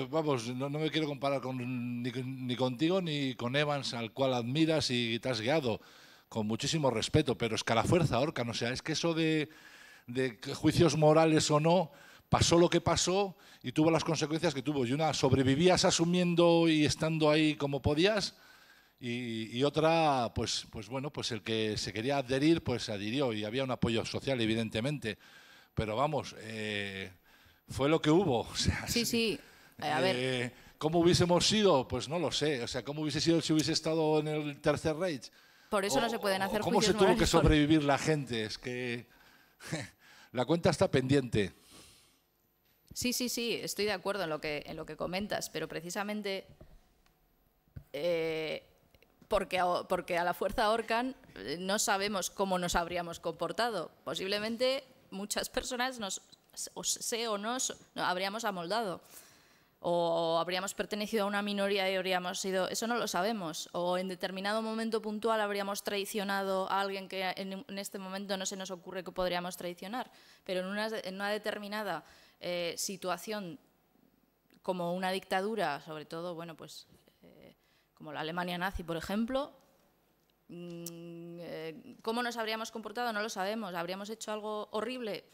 vamos, no me quiero comparar ni contigo ni con Evans, al cual admiras y te has guiado, con muchísimo respeto, pero es que a la fuerza Orcan, o sea, es que eso de juicios morales o no, pasó lo que pasó y tuvo las consecuencias que tuvo. Y una, sobrevivías asumiendo y estando ahí como podías, y otra, pues bueno, pues el que se quería adherir, pues se adhirió y había un apoyo social, evidentemente. Pero vamos, fue lo que hubo. O sea, Sí, sí. A ver. ¿Cómo hubiésemos sido? Pues no lo sé. O sea, ¿cómo hubiese sido si hubiese estado en el Tercer Reich? Por eso no se pueden hacer ¿Cómo se juicios tuvo que morales sobrevivir la gente? Es que la cuenta está pendiente. Sí, sí, sí, estoy de acuerdo en lo que comentas, pero precisamente porque a la fuerza Orcan no sabemos cómo nos habríamos comportado. Posiblemente muchas personas nos habríamos amoldado, o habríamos pertenecido a una minoría y habríamos sido... Eso no lo sabemos. O en determinado momento puntual habríamos traicionado a alguien que en este momento no se nos ocurre que podríamos traicionar. Pero en una determinada situación como una dictadura, sobre todo, bueno, pues como la Alemania nazi, por ejemplo, ¿cómo nos habríamos comportado? No lo sabemos. ¿Habríamos hecho algo horrible?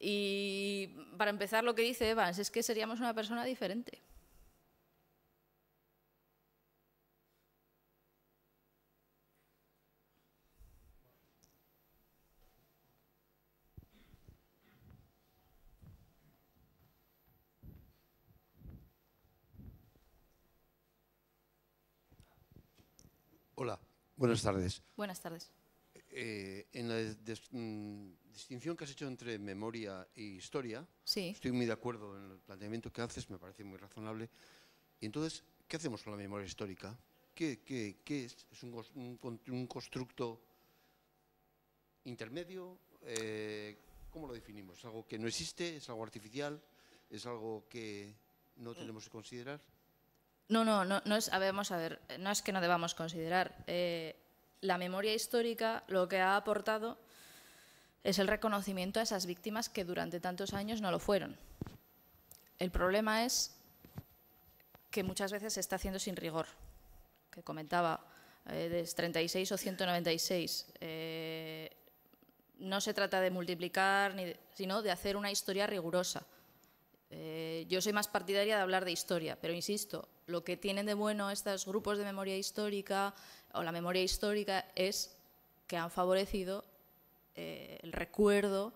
Y para empezar, lo que dice Evans es que seríamos una persona diferente. Hola, buenas tardes. Buenas tardes. En la distinción que has hecho entre memoria e historia, Sí. estoy muy de acuerdo en el planteamiento que haces, me parece muy razonable. Y entonces, ¿qué hacemos con la memoria histórica? ¿Qué es? ¿Es un constructo intermedio? ¿Cómo lo definimos? ¿Es algo que no existe? ¿Es algo artificial? ¿Es algo que no tenemos que considerar? No es, vamos a ver, no es que no debamos considerar. La memoria histórica lo que ha aportado es el reconocimiento a esas víctimas que durante tantos años no lo fueron. El problema es que muchas veces se está haciendo sin rigor, que comentaba, de 36 o 196. No se trata de multiplicar, sino de hacer una historia rigurosa. Yo soy más partidaria de hablar de historia, pero insisto, lo que tienen de bueno estos grupos de memoria histórica o la memoria histórica es que han favorecido el recuerdo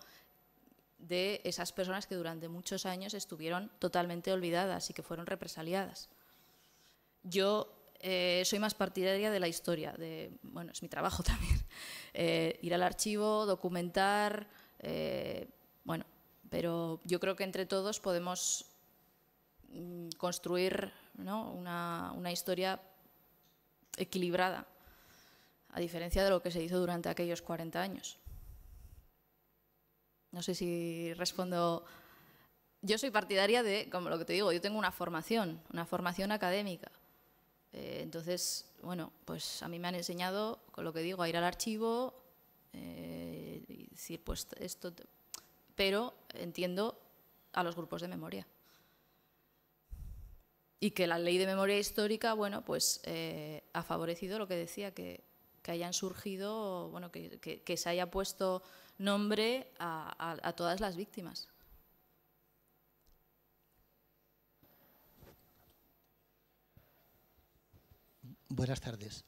de esas personas que durante muchos años estuvieron totalmente olvidadas y que fueron represaliadas. Yo soy más partidaria de la historia, bueno, es mi trabajo también, ir al archivo, documentar, bueno, pero yo creo que entre todos podemos construir, ¿no?, una historia equilibrada, a diferencia de lo que se hizo durante aquellos 40 años. No sé si respondo. Yo soy partidaria de, como lo que te digo, yo tengo una formación académica. Entonces, bueno, pues a mí me han enseñado, con lo que digo, a ir al archivo y decir, pues esto... Pero entiendo a los grupos de memoria. Y que la ley de memoria histórica, bueno, pues ha favorecido lo que decía, que hayan surgido, bueno, que se haya puesto nombre a todas las víctimas. Buenas tardes.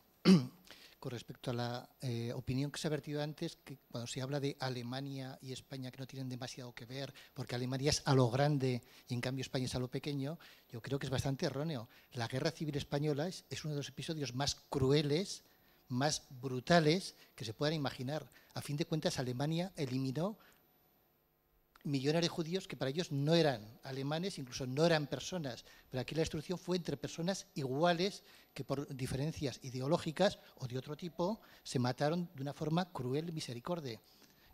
Con respecto a la opinión que se ha vertido antes, que cuando se habla de Alemania y España que no tienen demasiado que ver, porque Alemania es a lo grande y en cambio España es a lo pequeño, yo creo que es bastante erróneo. La Guerra Civil Española es uno de los episodios más crueles, más brutales que se puedan imaginar. A fin de cuentas, Alemania eliminó millones de judíos que para ellos no eran alemanes, incluso no eran personas, pero aquí la destrucción fue entre personas iguales que por diferencias ideológicas o de otro tipo se mataron de una forma cruel y misericordia.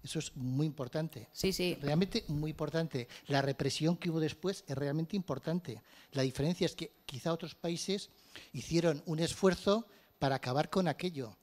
Eso es muy importante. Sí, sí. Realmente muy importante. La represión que hubo después es realmente importante. La diferencia es que quizá otros países hicieron un esfuerzo para acabar con aquello,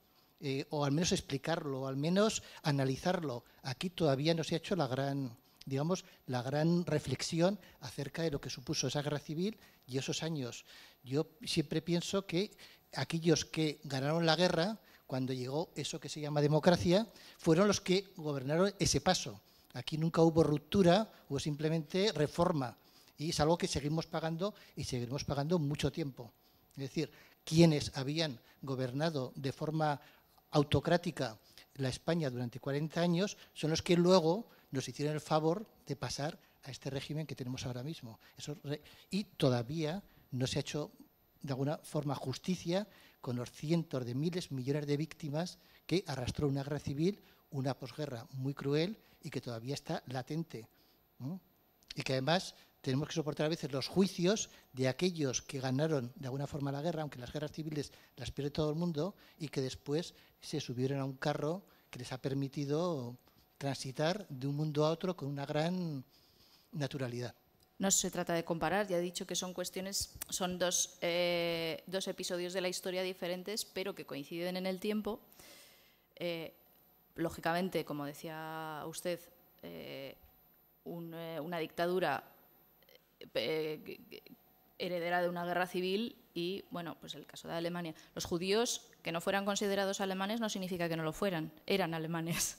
o al menos explicarlo, o al menos analizarlo. Aquí todavía no se ha hecho la gran reflexión acerca de lo que supuso esa guerra civil y esos años. Yo siempre pienso que aquellos que ganaron la guerra, cuando llegó eso que se llama democracia, fueron los que gobernaron ese paso. Aquí nunca hubo ruptura, hubo simplemente reforma. Y es algo que seguimos pagando y seguiremos pagando mucho tiempo. Es decir, quienes habían gobernado de forma autocrática la España durante 40 años son los que luego nos hicieron el favor de pasar a este régimen que tenemos ahora mismo. Y todavía no se ha hecho de alguna forma justicia con los cientos de miles, millones de víctimas que arrastró una guerra civil, una posguerra muy cruel y que todavía está latente. Y que además tenemos que soportar a veces los juicios de aquellos que ganaron de alguna forma la guerra, aunque las guerras civiles las pierde todo el mundo, y que después se subieron a un carro que les ha permitido transitar de un mundo a otro con una gran naturalidad. No se trata de comparar, ya he dicho que son cuestiones, son dos episodios de la historia diferentes, pero que coinciden en el tiempo. Lógicamente, como decía usted, una dictadura heredera de una guerra civil y, bueno, pues el caso de Alemania. Los judíos que no fueran considerados alemanes no significa que no lo fueran, eran alemanes.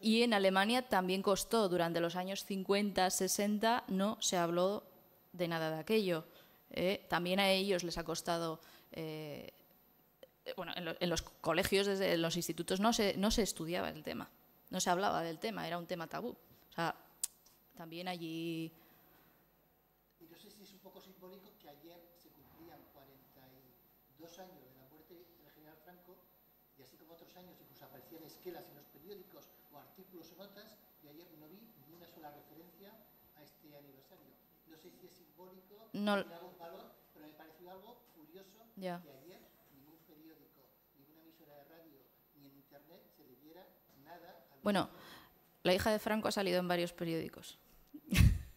Y en Alemania también costó, durante los años 50, 60, no se habló de nada de aquello. También a ellos les ha costado, bueno, en los colegios, en los institutos no se estudiaba el tema, no se hablaba del tema, era un tema tabú. O sea, también allí... Y no sé si es un poco simbólico que ayer se cumplían 42 años de la muerte del general Franco, y así como otros años incluso aparecían esquelas en los periódicos o artículos o notas, y ayer no vi ni una sola referencia a este aniversario. No sé si es simbólico, no, tiene algún valor, pero me pareció algo curioso que ayer ningún periódico, ninguna emisora de radio, ni en internet se le diera nada. Bueno, la hija de Franco ha salido en varios periódicos.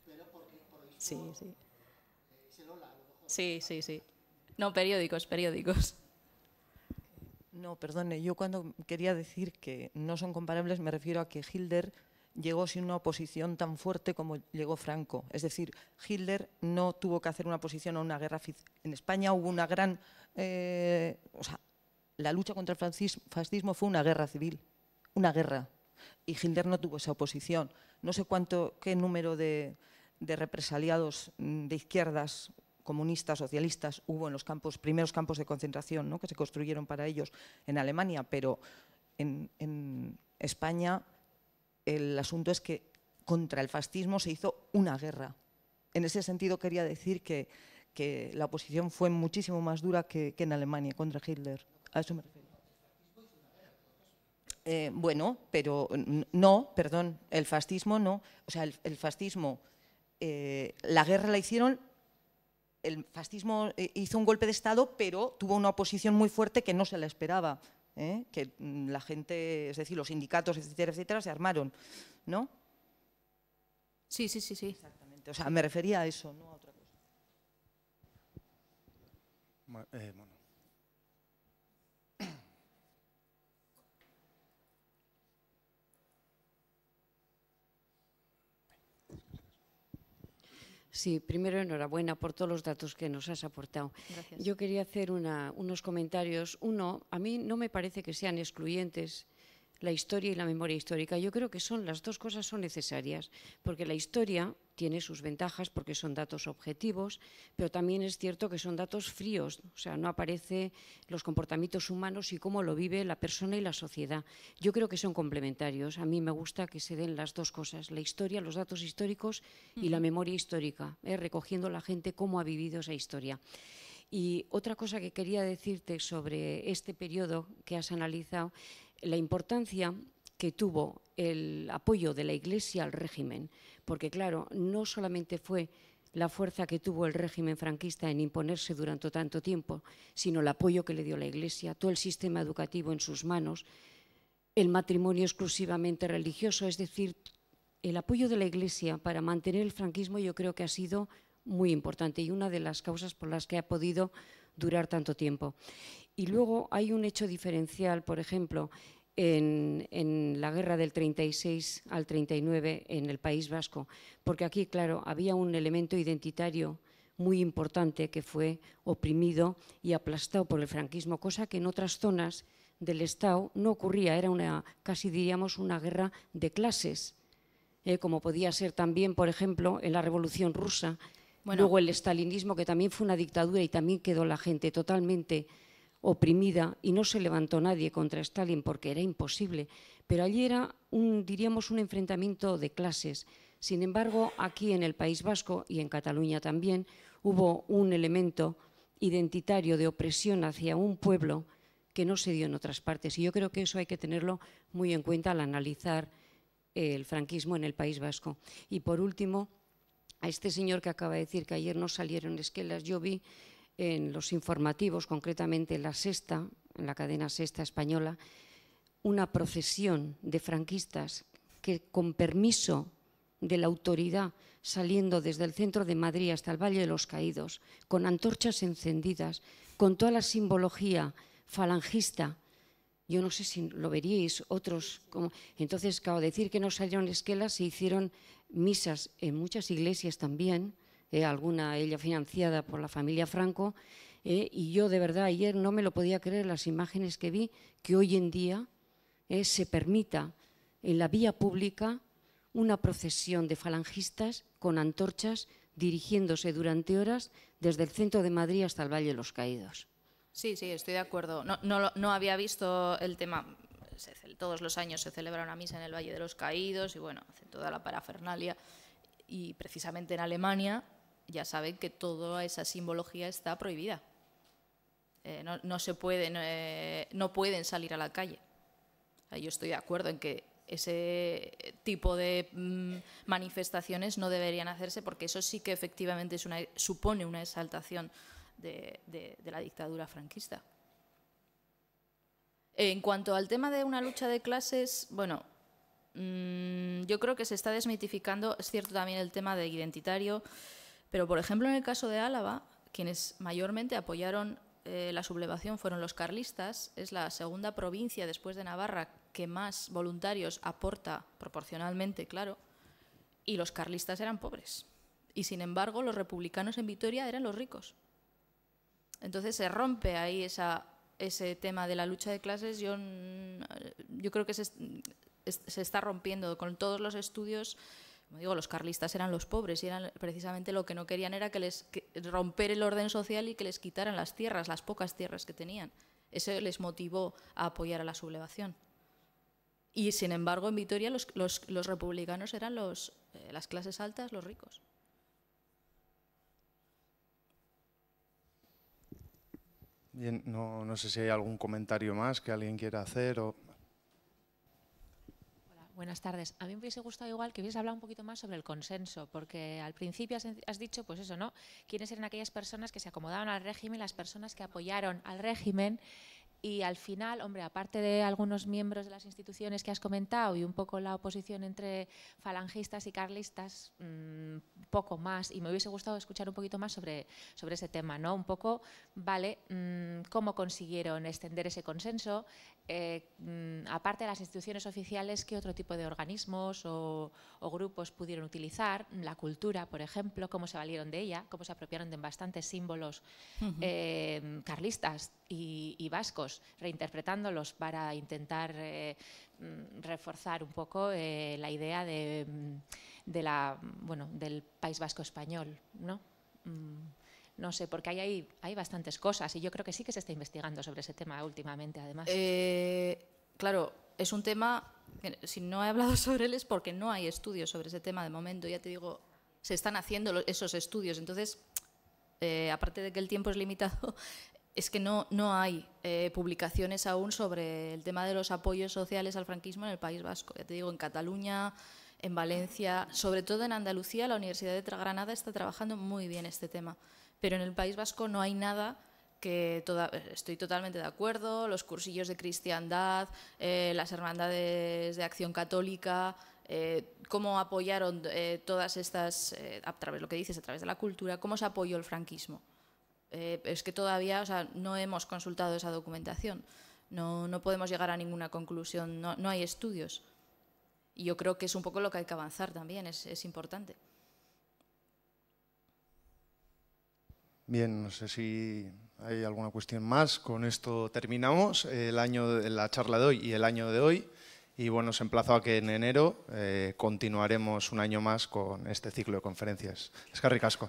Pero porque, por lo visto, sí, sí. Lola, a lo mejor. Sí, sí, sí. No, periódicos. No, perdone, yo cuando quería decir que no son comparables me refiero a que Hitler llegó sin una oposición tan fuerte como llegó Franco. Es decir, Hitler no tuvo que hacer una oposición a una guerra. En España hubo una gran... o sea, la lucha contra el fascismo fue una guerra civil, una guerra. Y Hitler no tuvo esa oposición. No sé qué número de represaliados de izquierdas, comunistas, socialistas, hubo en los primeros campos de concentración, ¿no?, que se construyeron para ellos en Alemania, pero en España el asunto es que contra el fascismo se hizo una guerra. En ese sentido quería decir que la oposición fue muchísimo más dura que en Alemania contra Hitler. A eso me refiero. Bueno, pero no, perdón, el fascismo no. O sea, el fascismo, la guerra la hicieron, el fascismo hizo un golpe de Estado, pero tuvo una oposición muy fuerte que no se la esperaba. Que la gente, es decir, los sindicatos, etcétera, etcétera, se armaron, ¿no? Sí. Exactamente. O sea, me refería a eso, no a otra cosa. Bueno. Sí, primero enhorabuena por todos los datos que nos has aportado. Gracias. Yo quería hacer unos comentarios. Uno, a mí no me parece que sean excluyentes la historia y la memoria histórica. Yo creo que las dos cosas son necesarias, porque la historia tiene sus ventajas porque son datos objetivos, pero también es cierto que son datos fríos, o sea, no aparecen los comportamientos humanos y cómo lo vive la persona y la sociedad. Yo creo que son complementarios. A mí me gusta que se den las dos cosas, la historia, los datos históricos y la memoria histórica, recogiendo la gente cómo ha vivido esa historia. Y otra cosa que quería decirte sobre este periodo que has analizado, la importancia que tuvo el apoyo de la Iglesia al régimen, porque claro, no solamente fue la fuerza que tuvo el régimen franquista en imponerse durante tanto tiempo, sino el apoyo que le dio la Iglesia, todo el sistema educativo en sus manos, el matrimonio exclusivamente religioso, es decir, el apoyo de la Iglesia para mantener el franquismo yo creo que ha sido muy importante y una de las causas por las que ha podido durar tanto tiempo. Y luego hay un hecho diferencial, por ejemplo, en la guerra del 36 al 39 en el País Vasco, porque aquí, claro, había un elemento identitario muy importante que fue oprimido y aplastado por el franquismo, cosa que en otras zonas del Estado no ocurría, era casi diríamos una guerra de clases, como podía ser también, por ejemplo, en la Revolución Rusa, luego el estalinismo, que también fue una dictadura y también quedó la gente totalmente oprimida y no se levantó nadie contra Stalin porque era imposible, pero allí era diríamos un enfrentamiento de clases. Sin embargo, aquí en el País Vasco y en Cataluña también hubo un elemento identitario de opresión hacia un pueblo que no se dio en otras partes y yo creo que eso hay que tenerlo muy en cuenta al analizar el franquismo en el País Vasco. Y por último, a este señor que acaba de decir que ayer no salieron esquelas, yo vi en los informativos, concretamente en La Sexta, en la cadena Sexta española, una procesión de franquistas que con permiso de la autoridad, saliendo desde el centro de Madrid hasta el Valle de los Caídos, con antorchas encendidas, con toda la simbología falangista. Yo no sé si lo veríais otros. Entonces, claro, decir que no salieron esquelas, se hicieron misas en muchas iglesias también, alguna ella financiada por la familia Franco, y yo de verdad ayer no me lo podía creer las imágenes que vi, que hoy en día se permita en la vía pública una procesión de falangistas con antorchas dirigiéndose durante horas desde el centro de Madrid hasta el Valle de los Caídos. Sí, sí, estoy de acuerdo. No había visto el tema. Todos los años se celebra una misa en el Valle de los Caídos y bueno, hacen toda la parafernalia. Y precisamente en Alemania ya saben que toda esa simbología está prohibida. No pueden salir a la calle. Yo estoy de acuerdo en que ese tipo de manifestaciones no deberían hacerse porque eso sí que efectivamente supone una exaltación de la dictadura franquista. En cuanto al tema de una lucha de clases, bueno, yo creo que se está desmitificando, es cierto también el tema de identitario, pero por ejemplo en el caso de Álava, quienes mayormente apoyaron la sublevación fueron los carlistas, es la segunda provincia después de Navarra que más voluntarios aporta proporcionalmente, claro, y los carlistas eran pobres. Y sin embargo los republicanos en Vitoria eran los ricos. Entonces se rompe ahí ese tema de la lucha de clases. Yo creo que se está rompiendo con todos los estudios. Como digo, los carlistas eran los pobres y eran precisamente lo que no querían era romper el orden social y que les quitaran las tierras, las pocas tierras que tenían. Eso les motivó a apoyar a la sublevación. Y sin embargo en Vitoria los republicanos eran las clases altas, los ricos. Bien, no sé si hay algún comentario más que alguien quiera hacer o... Buenas tardes. A mí me hubiese gustado igual que hubiese hablado un poquito más sobre el consenso, porque al principio has dicho, pues eso, ¿no? ¿Quiénes eran aquellas personas que se acomodaban al régimen, las personas que apoyaron al régimen? Y al final, hombre, aparte de algunos miembros de las instituciones que has comentado y un poco la oposición entre falangistas y carlistas, poco más. Y me hubiese gustado escuchar un poquito más sobre ese tema, ¿no? Un poco, vale, cómo consiguieron extender ese consenso. Aparte de las instituciones oficiales, ¿qué otro tipo de organismos o grupos pudieron utilizar? La cultura, por ejemplo, cómo se valieron de ella, cómo se apropiaron de bastantes símbolos carlistas y vascos, reinterpretándolos para intentar reforzar un poco la idea del País Vasco español, ¿no? No sé, porque hay bastantes cosas y yo creo que sí que se está investigando sobre ese tema últimamente, además. Claro, es un tema, si no he hablado sobre él es porque no hay estudios sobre ese tema de momento, ya te digo, se están haciendo esos estudios, entonces, aparte de que el tiempo es limitado, es que no hay publicaciones aún sobre el tema de los apoyos sociales al franquismo en el País Vasco. Ya te digo, en Cataluña, en Valencia, sobre todo en Andalucía, la Universidad de Granada está trabajando muy bien este tema. Pero en el País Vasco no hay nada que estoy totalmente de acuerdo, los cursillos de cristiandad, las hermandades de acción católica, cómo apoyaron todas estas, a través, lo que dices, a través de la cultura, cómo se apoyó el franquismo. Es que todavía, o sea, no hemos consultado esa documentación, no podemos llegar a ninguna conclusión, no hay estudios. Y yo creo que es un poco lo que hay que avanzar también, es importante. Bien, no sé si hay alguna cuestión más. Con esto terminamos la charla de hoy y el año de hoy. Y bueno, os emplazo a que en enero continuaremos un año más con este ciclo de conferencias. Eskerrik asko.